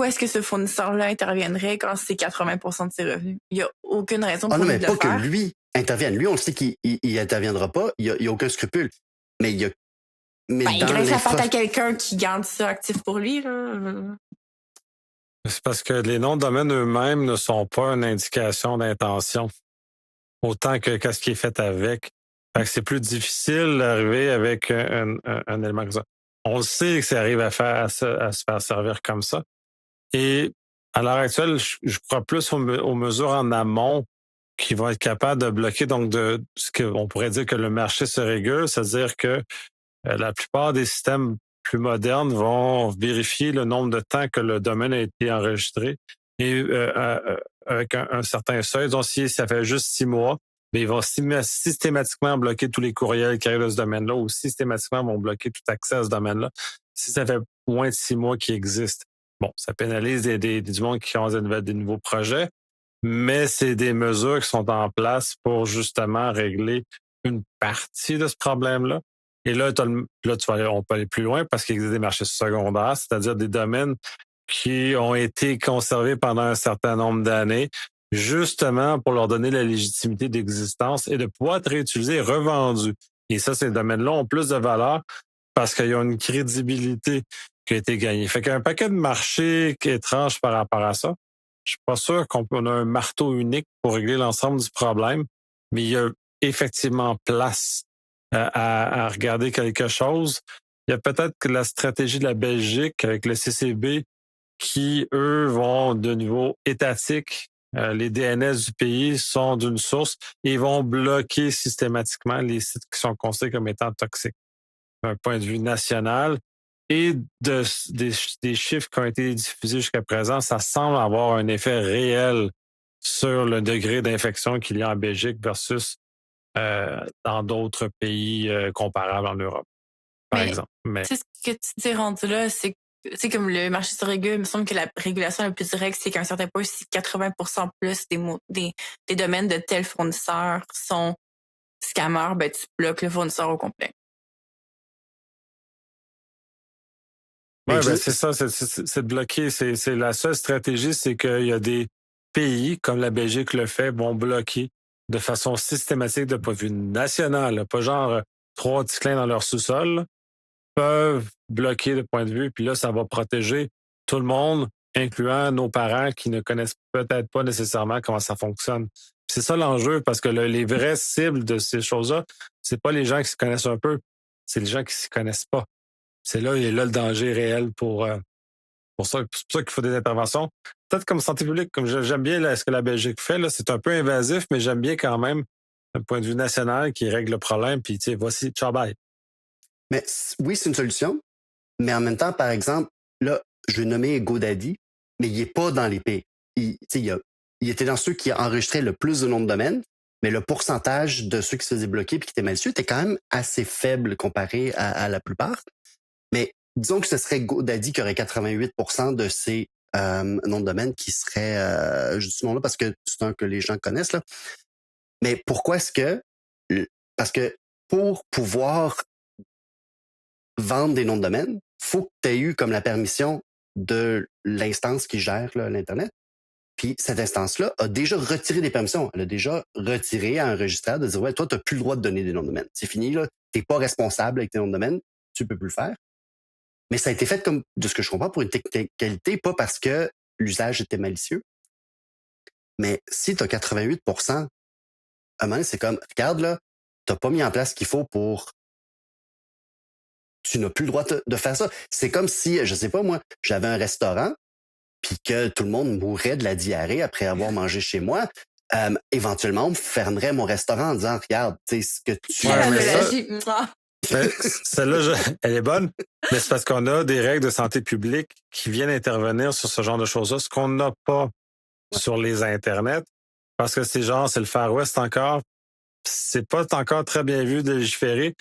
est-ce que ce fournisseur-là interviendrait quand c'est 80% de ses revenus? Il n'y a aucune raison pour lui de le faire. Non, mais pas que lui intervienne. Lui, on le sait qu'il interviendra pas. Il y a aucun scrupule. Mais il y a... il graisse la patte à quelqu'un qui garde ça actif pour lui, là. C'est parce que les noms de domaine eux-mêmes ne sont pas une indication d'intention. Autant que qu'est-ce qui est fait avec. Fait que c'est plus difficile d'arriver avec un élément comme ça. On le sait que ça arrive à se faire servir comme ça. Et à l'heure actuelle, je crois plus aux mesures en amont qui vont être capables de bloquer donc de ce qu'on pourrait dire que le marché se régule, c'est-à-dire que la plupart des systèmes plus modernes vont vérifier le nombre de temps que le domaine a été enregistré et avec un certain seuil. Donc, si ça fait juste 6 mois, mais ils vont systématiquement bloquer tous les courriels qui arrivent de ce domaine-là ou systématiquement vont bloquer tout accès à ce domaine-là si ça fait moins de 6 mois qu'il existe. Bon, ça pénalise du monde qui ont des nouveaux projets, mais c'est des mesures qui sont en place pour justement régler une partie de ce problème-là. Et là, on peut aller plus loin parce qu'il existe des marchés secondaires, c'est-à-dire des domaines qui ont été conservés pendant un certain nombre d'années, justement pour leur donner la légitimité d'existence et de pouvoir être réutilisés et revendus. Et ça, ces domaines-là ont plus de valeur parce qu'il y a une crédibilité qui a été gagnée. Fait qu'il y a un paquet de marchés étranges par rapport à ça. Je suis pas sûr qu'on a un marteau unique pour régler l'ensemble du problème, mais il y a effectivement place à regarder quelque chose. Il y a peut-être que la stratégie de la Belgique avec le CCB qui, eux, vont de niveau étatique. Les DNS du pays sont d'une source et vont bloquer systématiquement les sites qui sont considérés comme étant toxiques d'un point de vue national. Et des chiffres qui ont été diffusés jusqu'à présent, ça semble avoir un effet réel sur le degré d'infection qu'il y a en Belgique versus dans d'autres pays comparables en Europe, par Mais exemple. Mais tu sais, ce que tu dis rendu là, c'est comme le marché sur régule, il me semble que la régulation la plus directe, c'est qu'à un certain point, si 80% plus des domaines de tels fournisseurs sont scammers, ben tu bloques le fournisseur au complet. Mais ouais, ben c'est ça, c'est de bloquer. C'est la seule stratégie, c'est qu'il y a des pays, comme la Belgique le fait, vont bloquer de façon systématique de point de vue national, là, pas genre 3 petits clins dans leur sous-sol, là, peuvent bloquer de point de vue, puis là, ça va protéger tout le monde, incluant nos parents qui ne connaissent peut-être pas nécessairement comment ça fonctionne. C'est ça l'enjeu, parce que les vraies cibles de ces choses-là, c'est pas les gens qui se connaissent un peu, c'est les gens qui s'y connaissent pas. C'est là, il est là le danger réel pour ça. C'est pour ça qu'il faut des interventions. Peut-être comme santé publique, comme j'aime bien là, ce que la Belgique fait, là, c'est un peu invasif, mais j'aime bien quand même d'un point de vue national qui règle le problème, puis tu sais, voici, ciao, bye. Mais oui, c'est une solution. Mais en même temps, par exemple, là, je vais nommer GoDaddy, mais il est pas dans les pays. Il était dans ceux qui enregistraient le plus de nom de domaine, mais le pourcentage de ceux qui se faisaient bloquer et qui étaient malicieux était quand même assez faible comparé à la plupart. Mais disons que ce serait GoDaddy qui aurait 88% de ces noms de domaine qui seraient juste ce nom-là parce que c'est un que les gens connaissent. Là. Mais pourquoi est-ce que... Parce que pour pouvoir vendre des noms de domaine, faut que tu aies eu comme la permission de l'instance qui gère là, l'Internet. Puis cette instance-là a déjà retiré des permissions. Elle a déjà retiré à un registraire de dire ouais, toi, tu n'as plus le droit de donner des noms de domaine. C'est fini, là. Tu n'es pas responsable avec tes noms de domaine, tu peux plus le faire. Mais ça a été fait comme, de ce que je comprends, pour une technicalité, pas parce que l'usage était malicieux. Mais si tu as 88%, à un moment donné, c'est comme, regarde là, tu n'as pas mis en place ce qu'il faut pour tu n'as plus le droit de faire ça. C'est comme si, je sais pas moi, j'avais un restaurant, puis que tout le monde mourrait de la diarrhée après avoir mangé chez moi. Éventuellement, on fermerait mon restaurant en disant, regarde, tu sais, ce que tu Ouais, as mais ça, Pédagogie. Mouah. mais celle-là, elle est bonne, mais c'est parce qu'on a des règles de santé publique qui viennent intervenir sur ce genre de choses-là, ce qu'on n'a pas sur les Internets, parce que c'est le Far West encore, c'est pas encore très bien vu de légiférer.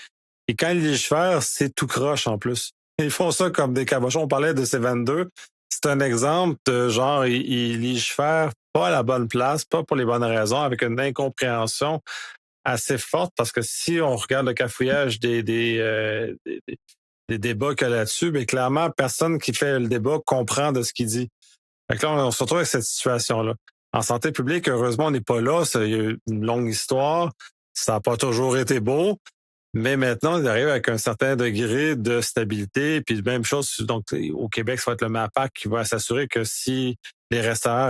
Et quand ils légifèrent, c'est tout croche en plus. Ils font ça comme des cabochons. On parlait de ces 22. C'est un exemple de genre, ils légifèrent pas à la bonne place, pas pour les bonnes raisons, avec une incompréhension assez forte, parce que si on regarde le cafouillage des débats qu'il y a là-dessus, mais clairement, personne qui fait le débat comprend de ce qu'il dit. Fait que là, on se retrouve avec cette situation-là. En santé publique, heureusement, on n'est pas là. Il y a eu une longue histoire. Ça n'a pas toujours été beau. Mais maintenant, ils arrivent avec un certain degré de stabilité. Puis même chose, donc au Québec, ça va être le MAPAC qui va s'assurer que si les restaurants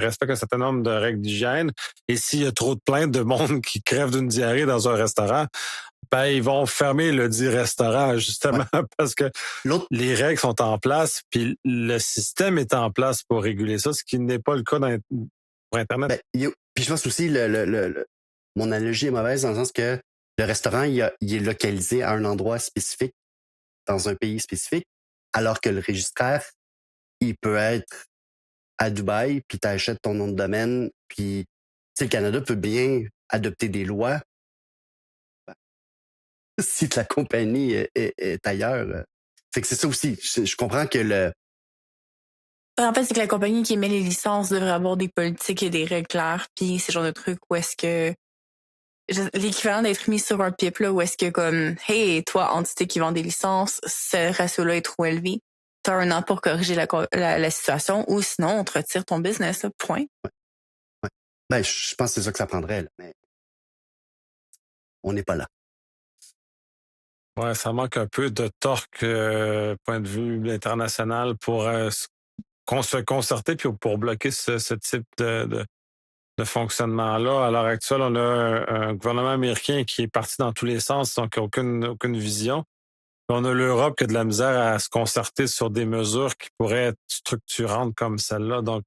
respectent un certain nombre de règles d'hygiène et s'il y a trop de plaintes de monde qui crève d'une diarrhée dans un restaurant, ben ils vont fermer le dit restaurant justement parce que l'autre. les règles sont en place puis le système est en place pour réguler ça, ce qui n'est pas le cas pour Internet. Ben, puis je pense aussi mon analogie est mauvaise dans le sens que le restaurant, il est localisé à un endroit spécifique, dans un pays spécifique, alors que le registraire, il peut être à Dubaï, puis tu achètes ton nom de domaine, puis tu sais, le Canada peut bien adopter des lois si la compagnie est ailleurs. Fait que c'est ça aussi. Je comprends que En fait, c'est que la compagnie qui émet les licences devrait avoir des politiques et des règles claires, puis ce genre de trucs où est-ce que l'équivalent d'être mis sur un PIP, là, où est-ce que comme, hey, toi, entité qui vend des licences, ce ratio-là est trop élevé. T'as un an pour corriger la situation, ou sinon, on te retire ton business, là, point. Ouais. Ben, je pense que c'est ça que ça prendrait, là, mais on n'est pas là. Ouais, ça manque un peu de torque, point de vue international pour se concerter puis pour bloquer ce type de fonctionnement-là. À l'heure actuelle, on a un gouvernement américain qui est parti dans tous les sens, donc aucune vision. On a l'Europe qui a de la misère à se concerter sur des mesures qui pourraient être structurantes comme celle-là. Donc,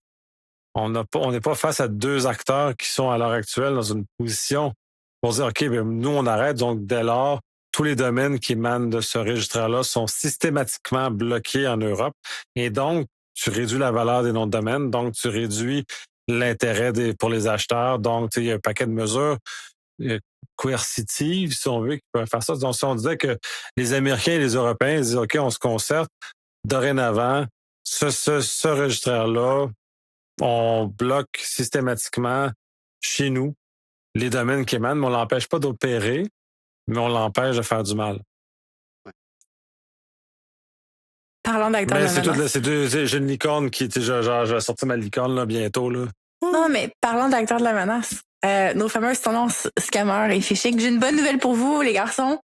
on n'est pas face à deux acteurs qui sont à l'heure actuelle dans une position pour dire, OK, ben, nous, on arrête. Donc, dès lors, tous les domaines qui émanent de ce registre-là sont systématiquement bloqués en Europe. Et donc, tu réduis la valeur des noms de domaine. Donc, tu réduis l'intérêt pour les acheteurs. Donc, il y a un paquet de mesures coercitives, si on veut, qui peuvent faire ça. Donc, si on disait que les Américains et les Européens disent, OK, on se concerte, dorénavant, ce registre-là, on bloque systématiquement chez nous les domaines qui émanent, mais on l'empêche pas d'opérer, mais on l'empêche de faire du mal. Parlant d'acteurs de Mais la c'est tout, menace. là, j'ai une licorne qui était genre, je vais sortir ma licorne là, bientôt. Là. Non, mais parlant d'acteurs de la menace, nos fameuses tendances scammer et phishing, j'ai une bonne nouvelle pour vous, les garçons.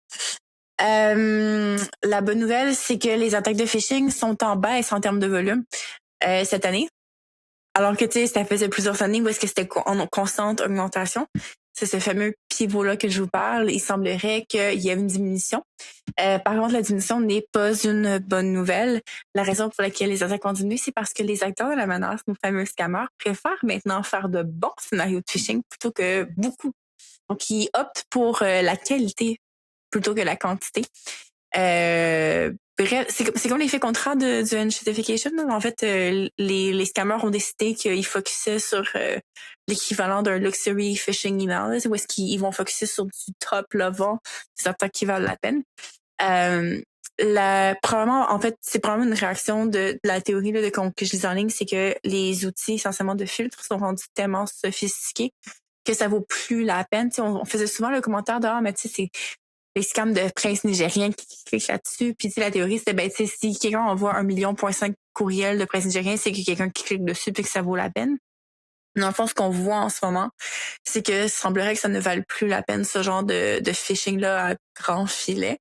La bonne nouvelle, c'est que les attaques de phishing sont en baisse en termes de volume cette année. Alors que, tu sais, ça faisait plusieurs années où est-ce que c'était en constante augmentation. C'est ce fameux pivot-là que je vous parle. Il semblerait qu'il y ait une diminution. Par contre, la diminution n'est pas une bonne nouvelle. La raison pour laquelle les attaques ont diminué, c'est parce que les acteurs de la menace, nos fameux scammers, préfèrent maintenant faire de bons scénarios de phishing plutôt que beaucoup. Donc, ils optent pour la qualité plutôt que la quantité. Bref, c'est comme l'effet contraire du unshitification. En fait, les scammers ont décidé qu'ils focusaient sur l'équivalent d'un luxury phishing email, où est-ce qu'ils vont focuser sur du top level, des attaques qui valent la peine. Probablement, en fait, c'est probablement une réaction de la théorie là, que je lis en ligne, c'est que les outils essentiellement de filtre sont rendus tellement sophistiqués que ça vaut plus la peine. On faisait souvent le commentaire de mais tu sais, c'est les scams de princes nigériens qui cliquent là-dessus. Puis la théorie, c'était si quelqu'un envoie 1,5 million courriels de princes nigériens, c'est que quelqu'un qui clique dessus puis que ça vaut la peine. Mais en fait, ce qu'on voit en ce moment, c'est que semblerait que ça ne vale plus la peine, ce genre de phishing-là à grand filet.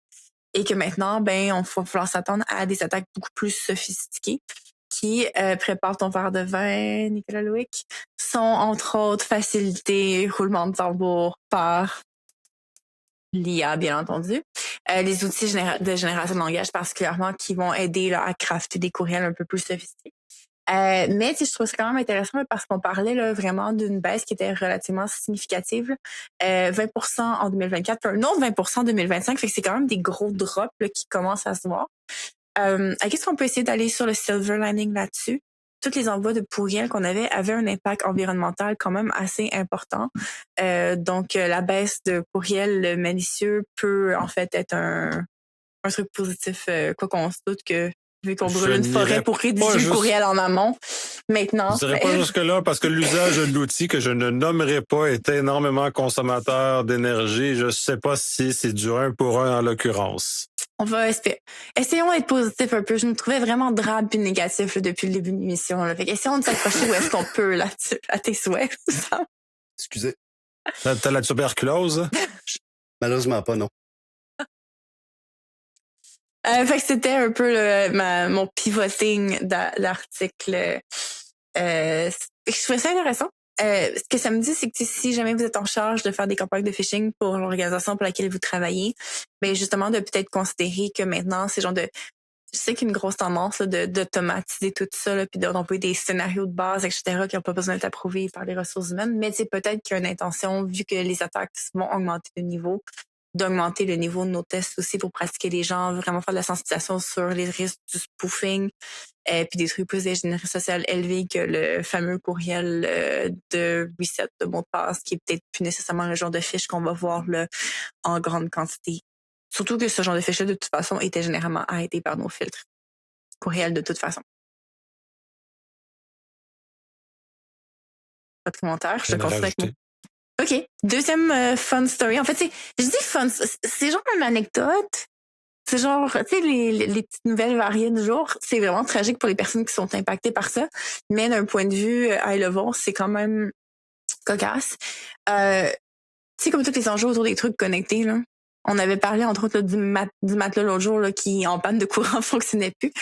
Et que maintenant, on va falloir s'attendre à des attaques beaucoup plus sophistiquées qui préparent ton verre de vin, Nicolas Loïc, sont entre autres facilités, roulement de tambour par l'IA, bien entendu. Les outils de génération de langage particulièrement qui vont aider là, à crafter des courriels un peu plus sophistiqués. Mais je trouve ça quand même intéressant parce qu'on parlait là, vraiment d'une baisse qui était relativement significative. 20% en 2024, puis un autre 20% en 2025. Fait que c'est quand même des gros drops là, qui commencent à se voir. Qu'est-ce qu'on peut essayer d'aller sur le silver lining là-dessus? Tous les envois de courriels qu'on avait avaient un impact environnemental quand même assez important. Donc, la baisse de courriels malicieux peut en fait être un truc positif, quoi qu'on se doute que vu qu'on brûle une forêt pour rédiger le courriel en amont, maintenant... Je dirais pas jusque-là parce que l'usage de l'outil que je ne nommerai pas est énormément consommateur d'énergie. Je sais pas si c'est du 1 pour 1 en l'occurrence. On va espérer. Essayons d'être positif un peu. Je me trouvais vraiment drabe et négatif là, depuis le début de l'émission. Là. Fait essayons de s'accrocher où est-ce qu'on peut là-dessus, à tes souhaits. Excusez. T'as la tuberculose? Malheureusement pas, non. Fait que c'était un peu mon pivoting d'article. Je trouvais ça intéressant. Ce que ça me dit, c'est que si jamais vous êtes en charge de faire des campagnes de phishing pour l'organisation pour laquelle vous travaillez, justement de peut-être considérer que maintenant, c'est genre de... Je sais qu'il y a une grosse tendance là, d'automatiser tout ça, là, puis d'envoyer des scénarios de base, etc., qui n'ont pas besoin d'être approuvés par les ressources humaines. Mais peut-être qu'il y a une intention, vu que les attaques vont augmenter de niveau, d'augmenter le niveau de nos tests aussi pour pratiquer les gens, vraiment faire de la sensibilisation sur les risques du spoofing, puis des trucs plus d'ingénierie sociale élevés que le fameux courriel de reset de mot de passe, qui est peut-être plus nécessairement le genre de fiche qu'on va voir là, en grande quantité. Surtout que ce genre de fiche-là, de toute façon, était généralement arrêté par nos filtres courriels de toute façon. supplémentaire. Je Je te viens de consulte avec moi. rajouter. OK. Deuxième fun story. En fait, je dis fun, c'est genre une anecdote. C'est genre, tu sais, les petites nouvelles variées du jour. C'est vraiment tragique pour les personnes qui sont impactées par ça. Mais d'un point de vue high level, c'est quand même cocasse. Tu sais, comme tous les enjeux autour des trucs connectés, là. On avait parlé, entre autres, là, du matelas l'autre jour, là, qui, en panne de courant, fonctionnait plus.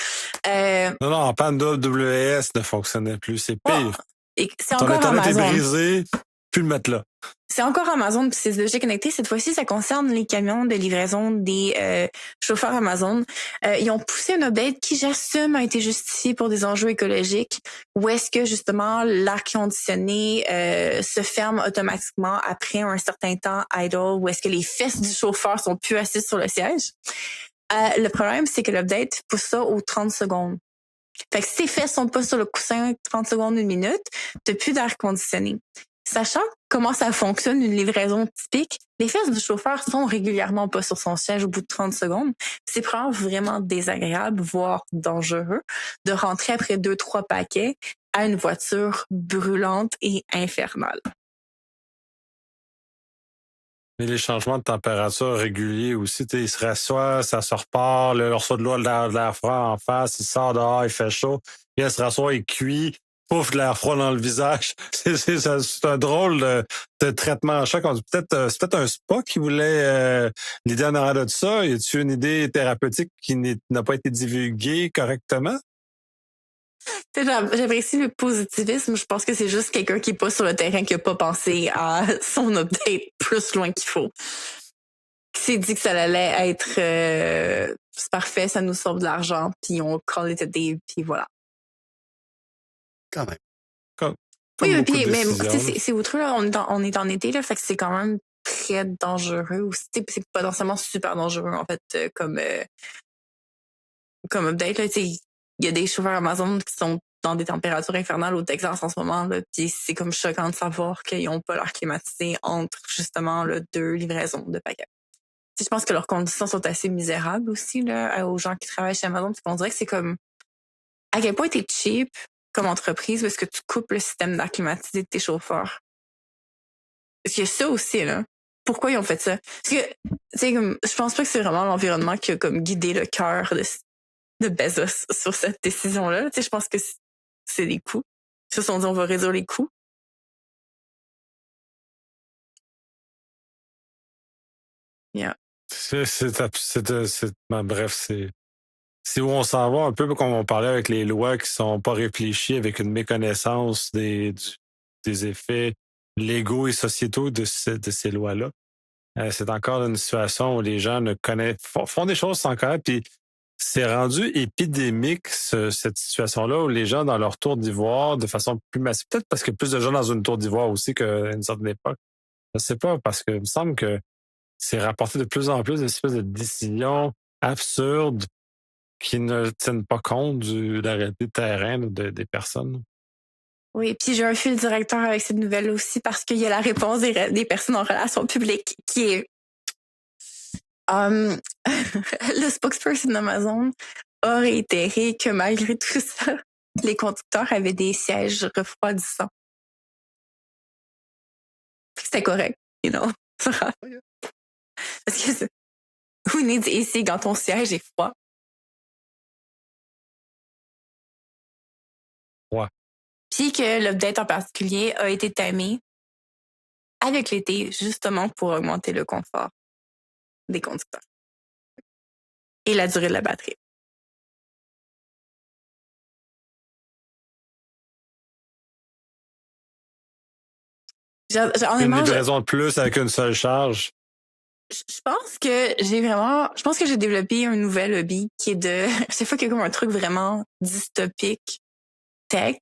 Non, en panne d'AWS ne fonctionnait plus. C'est Oh, pire. et c'est Ton encore Internet est Amazon. brisé, plus le matelas. C'est encore Amazon puis ces objets connectés. Cette fois-ci, ça concerne les camions de livraison des chauffeurs Amazon. Ils ont poussé un update qui, j'assume, a été justifié pour des enjeux écologiques. Où est-ce que, justement, l'air conditionné se ferme automatiquement après un certain temps idle, où est-ce que les fesses du chauffeur sont plus assises sur le siège. Le problème, c'est que l'update pousse ça aux 30 secondes. Fait que si tes fesses sont pas sur le coussin 30 secondes, 1 minute, t'as plus d'air conditionné. Sachant comment ça fonctionne une livraison typique, les fesses du chauffeur sont régulièrement pas sur son siège au bout de 30 secondes. C'est vraiment désagréable, voire dangereux, de rentrer après 2-3 paquets à une voiture brûlante et infernale. Mais les changements de température réguliers aussi, il se rassoit, ça se repart, là, il reçoit de l'eau, de l'air froid en face, il sort dehors, il fait chaud, puis il se rassoit, il cuit, pouf, de l'air froid dans le visage. C'est un drôle de traitement en choc. C'est peut-être un spa qui voulait l'idée en arrière de ça. Y a-t-il une idée thérapeutique qui n'a pas été divulguée correctement? J'apprécie le positivisme. Je pense que c'est juste quelqu'un qui est pas sur le terrain qui a pas pensé à son update plus loin qu'il faut. Qui s'est dit que ça allait être c'est parfait, ça nous sauve de l'argent, puis on call it a day, puis voilà. Quand même. Comme Oui, beaucoup puis de mais décisions. c'est outre là, on est en été là, fait que c'est quand même très dangereux aussi. C'est potentiellement super dangereux en fait comme update là. Il y a des chauffeurs Amazon qui sont dans des températures infernales au Texas en ce moment là, puis c'est comme choquant de savoir qu'ils n'ont pas l'air climatisé entre justement là, 2 livraisons de paquets. Je pense que leurs conditions sont assez misérables aussi là, aux gens qui travaillent chez Amazon. On dirait que c'est comme à quel point t'es cheap comme entreprise parce que tu coupes le système d'air climatisé de tes chauffeurs. Parce qu'il y a ça aussi, là. Pourquoi ils ont fait ça? Parce que, tu sais, comme, je pense pas que c'est vraiment l'environnement qui a comme guidé le cœur de Bezos sur cette décision-là. Tu sais, je pense que c'est les coûts. Ils se sont dit, on va réduire les coûts. Yeah. Bref, c'est où on s'en va, un peu comme on parlait avec les lois qui sont pas réfléchies, avec une méconnaissance des effets légaux et sociétaux de ces lois-là. C'est encore une situation où les gens ne connaissent, font des choses sans connaître, puis c'est rendu épidémique, cette situation-là, où les gens, dans leur tour d'ivoire, de façon plus massive, peut-être parce qu'il y a plus de gens dans une tour d'ivoire aussi qu'à une certaine époque. Je sais pas, parce que il me semble que c'est rapporté de plus en plus d'espèces de décisions absurdes qui ne tiennent pas compte de la réalité de terrain des personnes. Oui, puis j'ai un fil directeur avec cette nouvelle aussi parce qu'il y a la réponse des personnes en relations publiques qui est le spokesperson d'Amazon a réitéré que malgré tout ça, les conducteurs avaient des sièges refroidissants. C'était correct, you know. Parce que who needs AC quand ton siège est froid? Ouais. Puis que l'update en particulier a été timé avec l'été, justement pour augmenter le confort des conducteurs et la durée de la batterie. Une livraison de plus avec une seule charge. Je pense que j'ai développé un nouvel hobby qui est de, chaque fois qu'il y a comme un truc vraiment dystopique, tech,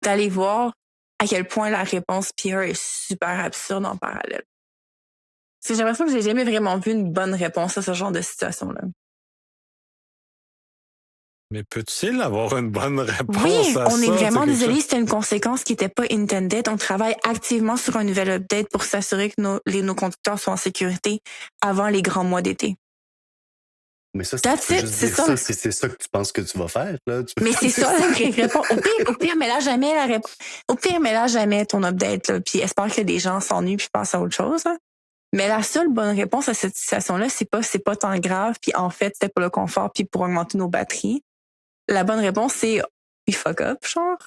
d'aller voir à quel point la réponse PR est super absurde en parallèle. Parce que j'ai l'impression que j'ai jamais vraiment vu une bonne réponse à ce genre de situation-là. Mais peut-il avoir une bonne réponse Oui, à ça? on est vraiment désolé, c'était une conséquence qui n'était pas intended. On travaille activement sur un nouvel update pour s'assurer que nos conducteurs sont en sécurité avant les grands mois d'été. Mais ça, tu That's peux it, juste c'est dire ça. ça si c'est ça que tu penses que tu vas faire. Là. Mais c'est ça la réponse. Au pire, mais là jamais la réponse. Au pire, mais là jamais ton update, là, puis espère que les gens s'ennuient puis passent à autre chose. Là. Mais la seule bonne réponse à cette situation-là, c'est pas tant grave, puis en fait, c'était pour le confort puis pour augmenter nos batteries. La bonne réponse, c'est we fuck up, genre.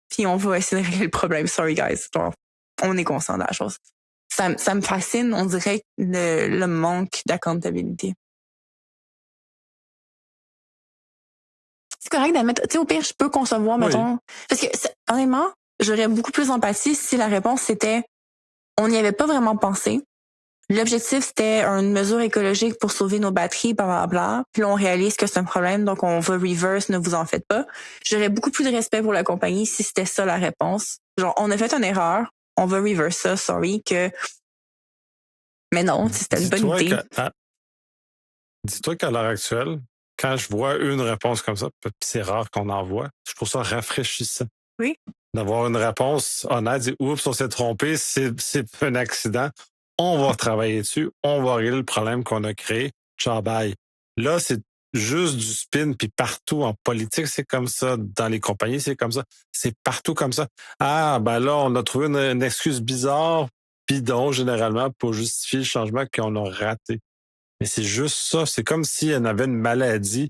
Puis on va essayer de régler le problème. Sorry, guys. Genre, on est conscient de la chose. Ça me fascine, on dirait, le manque d'accountability. C'est correct d'admettre. Tu sais, au pire, je peux concevoir, mettons. Parce que, honnêtement, j'aurais beaucoup plus d'empathie si la réponse c'était on n'y avait pas vraiment pensé. L'objectif, c'était une mesure écologique pour sauver nos batteries, blablabla. Puis là, on réalise que c'est un problème, donc on va reverse, ne vous en faites pas. J'aurais beaucoup plus de respect pour la compagnie si c'était ça la réponse. Genre, on a fait une erreur, on va reverse ça, sorry, que... Mais non, c'était une bonne idée. Dis-toi qu'à l'heure actuelle, quand je vois une réponse comme ça, puis c'est rare qu'on en voit, je trouve ça rafraîchissant. Oui. D'avoir une réponse honnête, dire oups, on s'est trompé, c'est un accident. On va travailler dessus, on va régler le problème qu'on a créé. Ciao, bye. Là, c'est juste du spin, puis partout en politique, c'est comme ça. Dans les compagnies, c'est comme ça. C'est partout comme ça. Ah, ben là, on a trouvé une excuse bizarre, bidon, généralement, pour justifier le changement qu'on a raté. Mais c'est juste ça. C'est comme si elle avait une maladie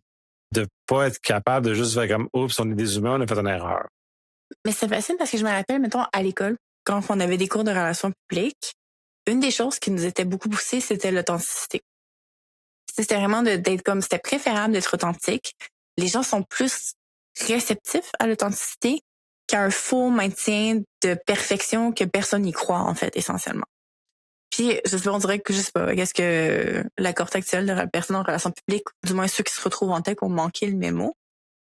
de pas être capable de juste faire comme oups, on est des humains, on a fait une erreur. Mais c'est facile parce que je me rappelle, mettons, à l'école, quand on avait des cours de relations publiques, une des choses qui nous était beaucoup poussée, c'était l'authenticité. C'était vraiment d'être comme, c'était préférable d'être authentique. Les gens sont plus réceptifs à l'authenticité qu'à un faux maintien de perfection que personne n'y croit, en fait, essentiellement. Puis, je sais pas, on dirait que, je sais pas, qu'est-ce que la cohorte actuelle de la personne en relations publiques, du moins ceux qui se retrouvent en tête, ont manqué le mémo.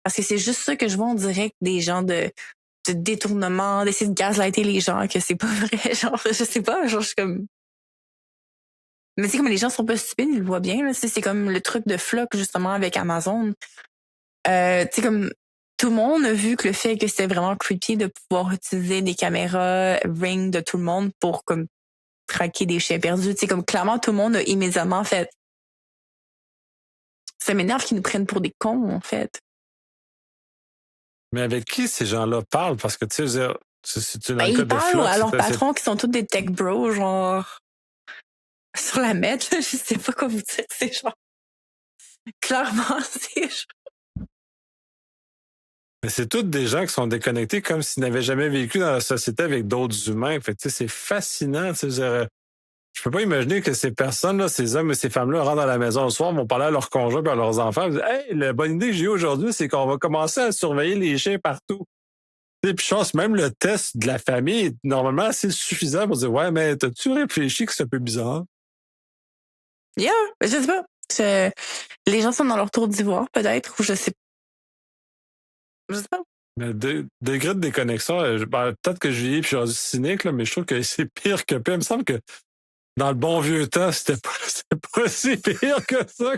Parce que c'est juste ça que je vois en direct des gens de détournement, d'essayer de gaslighter les gens, que c'est pas vrai. Genre, je sais pas, genre, je suis comme... Mais tu sais, comme les gens sont pas stupides, ils le voient bien, là. C'est comme le truc de Flock, justement, avec Amazon. Tu sais, comme tout le monde a vu que le fait que c'était vraiment creepy de pouvoir utiliser des caméras Ring de tout le monde pour, comme, traquer des chiens perdus. Tu sais, comme clairement, tout le monde a immédiatement fait... Ça m'énerve qu'ils nous prennent pour des cons, en fait. Mais avec qui ces gens-là parlent? Parce que, tu sais, c'est une Ils enquête de parlent Flock. à leurs patrons qui sont tous des tech bros, genre... Sur la mettre, là, je sais pas quoi vous dire, c'est genre... Clairement, c'est genre... Mais c'est tous des gens qui sont déconnectés comme s'ils n'avaient jamais vécu dans la société avec d'autres humains. Fait que, tu sais, c'est fascinant. Tu sais, je peux pas imaginer que ces personnes-là, ces hommes et ces femmes-là rentrent dans la maison le soir, vont parler à leurs conjoints et à leurs enfants. Ils disent, hey, la bonne idée que j'ai eue aujourd'hui, c'est qu'on va commencer à surveiller les chiens partout. Et puis, je pense même le test de la famille est normalement assez suffisant pour dire, ouais, mais t'as-tu réfléchi que c'est un peu bizarre? Yeah, je sais pas. Les gens sont dans leur tour d'ivoire, peut-être, ou je sais pas. Je sais pas. Mais degré de déconnexion, peut-être que j'y ai puis je suis rendu cynique, là, mais je trouve que c'est pire que pire. Il me semble que dans le bon vieux temps, c'était pas si pire que ça,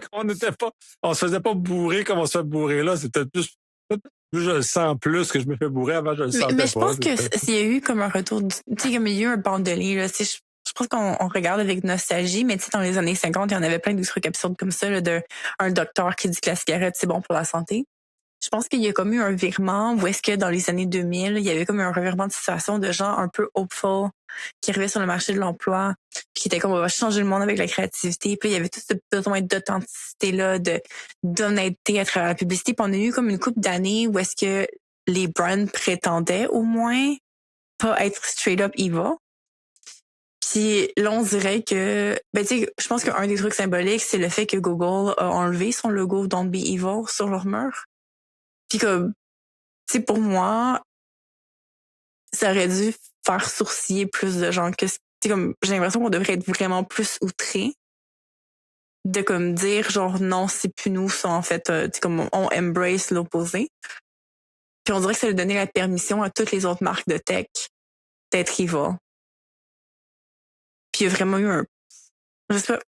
on se faisait pas bourrer comme on se fait bourrer là. C'était plus je le sens plus que je me fais bourrer avant, je le sentais pas. Mais je pense que s'il y a eu comme un retour, tu sais, comme il y a eu un bandelier, là, tu sais, je pense qu'on regarde avec nostalgie, mais tu sais, dans les années 50, il y en avait plein de trucs absurdes comme ça, là, un docteur qui dit que la cigarette, c'est bon pour la santé. Je pense qu'il y a comme eu un virement où est-ce que dans les années 2000, il y avait comme un revirement de situation de gens un peu hopeful qui arrivaient sur le marché de l'emploi, puis qui étaient comme on va changer le monde avec la créativité. Puis il y avait tout ce besoin d'authenticité-là, d'honnêteté à travers la publicité. Puis on a eu comme une couple d'années où est-ce que les brands prétendaient au moins pas être straight up evil. Puis là, on dirait que, ben tu sais, je pense qu'un des trucs symboliques, c'est le fait que Google a enlevé son logo Don't Be Evil sur leur mur. Puis comme, tu sais, pour moi, ça aurait dû faire sourciller plus de gens. Que, tu sais, comme, j'ai l'impression qu'on devrait être vraiment plus outrés de comme dire genre non, c'est plus nous, ça en fait, tu sais, comme on embrace l'opposé. Puis on dirait que ça a donné la permission à toutes les autres marques de tech d'être evil. Puis il y a vraiment eu je sais pas.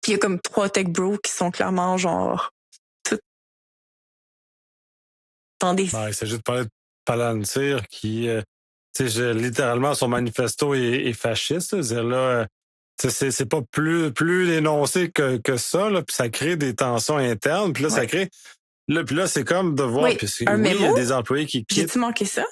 Puis il y a comme 3 tech bros qui sont clairement genre dans des... Il s'agit de parler de Palantir qui, tu sais, littéralement, son manifesto est fasciste. C'est-à-dire là, C'est pas plus énoncé que ça, là, puis ça crée des tensions internes, puis là, ça crée... Puis là, c'est comme de voir... Oui, puis un il y a mémo? des employés qui quittent. J'ai-tu manqué ça?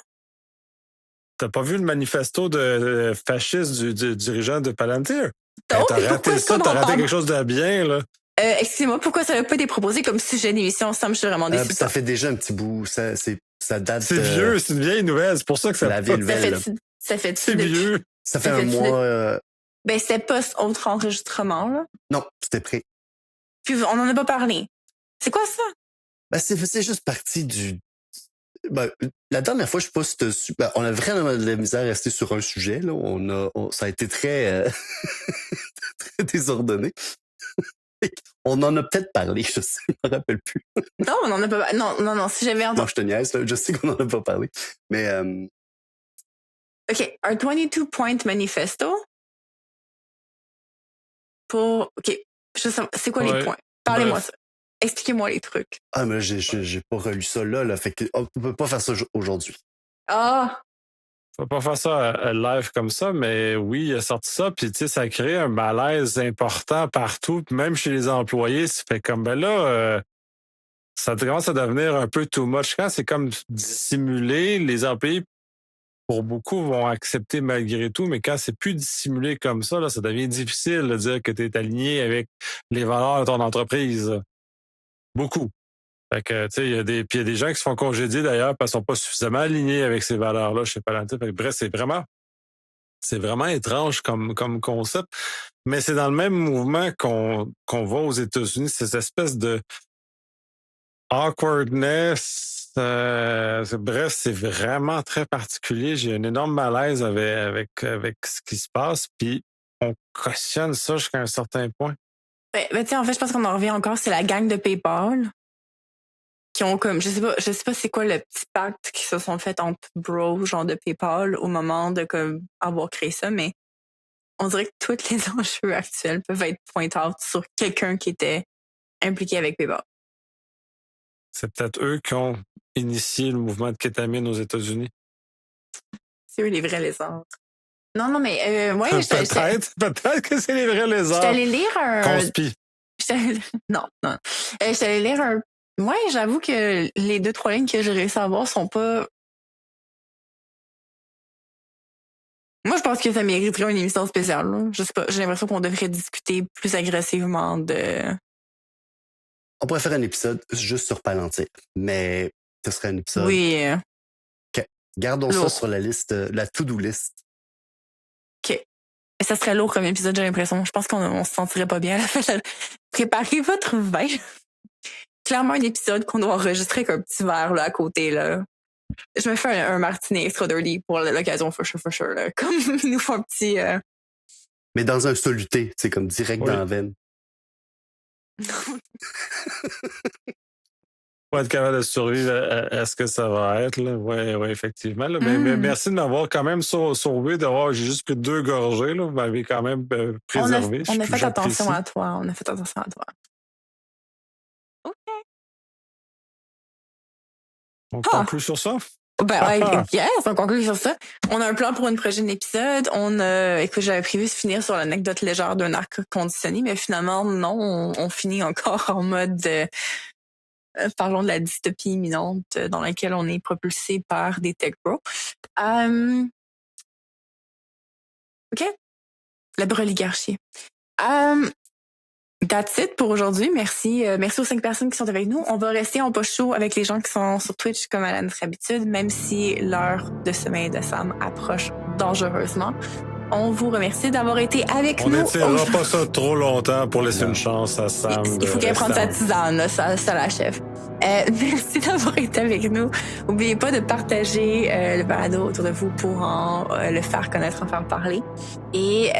T'as pas vu le manifesto de fasciste du dirigeant de Palantir? Non, T'as mais raté pourquoi ça, ça t'as raté d'entendre? quelque chose de bien, là. Excusez-moi, pourquoi ça n'a pas été proposé comme sujet d'émission? Ça me suis vraiment déçue. Ça fait déjà un petit bout. Ça date. C'est vieux, c'est une vieille nouvelle. C'est pour ça que ça... La vieille nouvelle. Ça fait C'est vieux. Ça fait un mois. Ben, c'était pas autre enregistrement, là. Non, c'était prêt. Puis on en a pas parlé. C'est quoi ça? Ben, c'est juste partie du... Ben, la dernière fois, je sais pas si t'as su... Ben, on a vraiment de la misère à rester sur un sujet, là. Ça a été très, très désordonné. On en a peut-être parlé, je sais, je me rappelle plus. Non, on en a pas... Non, si j'avais entendu... Non, je te niaise, là. Je sais qu'on en a pas parlé. Mais... OK, un 22-point manifesto pour... OK, c'est quoi les points? Parlez-moi ça. Expliquez-moi les trucs. Ah, mais j'ai pas relu ça là. Fait que on peut pas faire ça aujourd'hui. Ah! On va pas faire ça live comme ça, mais oui, il a sorti ça, puis tu sais, ça crée un malaise important partout, puis même chez les employés, ça fait comme, ben là, ça commence à devenir un peu too much. Quand c'est comme dissimulé, les employés, pour beaucoup, vont accepter malgré tout, mais quand c'est plus dissimulé comme ça, là, ça devient difficile de dire que tu es aligné avec les valeurs de ton entreprise. Beaucoup. Fait que, tu sais, il y a des gens qui se font congédier d'ailleurs parce qu'ils sont pas suffisamment alignés avec ces valeurs-là chez Palantir. Fait que, bref, c'est vraiment étrange comme concept. Mais c'est dans le même mouvement qu'on voit aux États-Unis, cette espèce de awkwardness. Bref, c'est vraiment très particulier. J'ai un énorme malaise avec ce qui se passe. Puis on cautionne ça jusqu'à un certain point. Ben, tu sais, en fait, je pense qu'on en revient encore, c'est la gang de PayPal qui ont comme, je sais pas c'est quoi le petit pacte qui se sont fait entre bros, genre de PayPal, au moment de comme avoir créé ça, mais on dirait que tous les enjeux actuels peuvent être point out sur quelqu'un qui était impliqué avec PayPal. C'est peut-être eux qui ont initié le mouvement de kétamine aux États-Unis. C'est eux les vrais lézards. Non, mais ouais, peut-être que c'est les vrais lézards. J'étais allée lire un... Conspi. Non. J'étais allée lire un... Ouais, j'avoue que les 2-3 lignes que j'ai réussi à voir sont pas... Moi, je pense que ça mériterait une émission spéciale. Là. Je sais pas, j'ai l'impression qu'on devrait discuter plus agressivement de... On pourrait faire un épisode juste sur Palantir, mais ce serait un épisode... Oui. OK. Gardons ça sur la liste, la to-do list. OK. Et ça serait lourd comme épisode, j'ai l'impression. Je pense qu'on se sentirait pas bien à la fin. Préparez votre vin. Clairement, un épisode qu'on doit enregistrer avec un petit verre là, à côté. Là. Je me fais un martini extra dirty pour l'occasion, for sure. Là. Comme il nous faut un petit... Mais dans un soluté, c'est comme direct dans la veine. Pour être capable de survivre à ce que ça va être, là. Oui, effectivement. Là. Mais merci de m'avoir quand même sauvé d'avoir... J'ai juste pris 2 gorgées, là. Vous m'avez quand même préservé. On a fait attention à toi. OK. On conclut sur ça? Ben ouais, yes, on conclut sur ça. On a un plan pour une prochaine épisode. Écoute, j'avais prévu de finir sur l'anecdote légère d'un arc conditionné, mais finalement, non, on finit encore en mode... parlons de la dystopie imminente dans laquelle on est propulsé par des tech bros. OK. La broligarchie. That's it pour aujourd'hui. Merci aux 5 personnes qui sont avec nous. On va rester en post show avec les gens qui sont sur Twitch comme à notre habitude, même si l'heure de sommeil de Sam approche dangereusement. On vous remercie d'avoir été avec nous. On n'étirera pas ça trop longtemps pour laisser une chance à Sam. Il faut qu'elle prenne sa tisane, là, ça l'achève. Merci d'avoir été avec nous. N'oubliez pas de partager le balado autour de vous pour le faire connaître, en faire parler. Et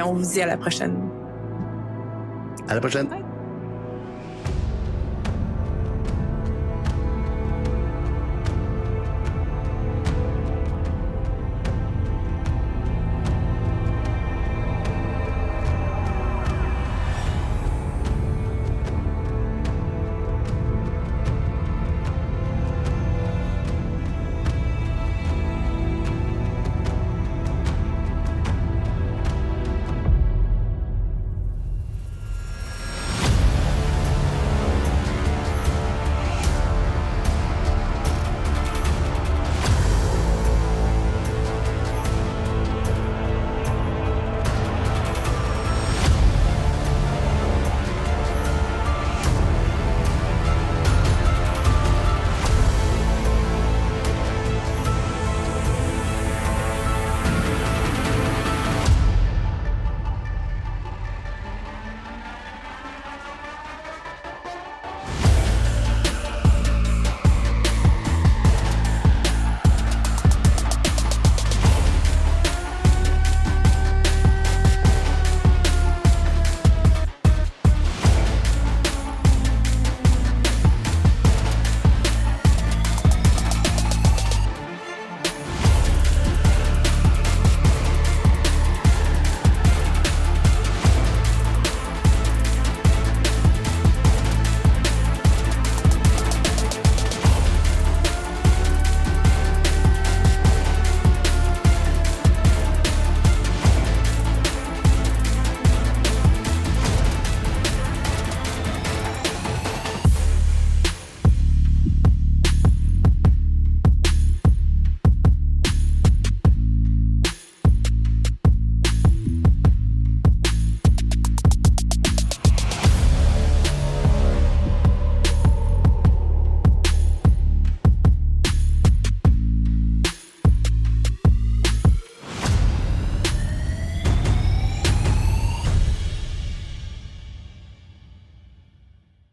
on vous dit à la prochaine. À la prochaine. Bye.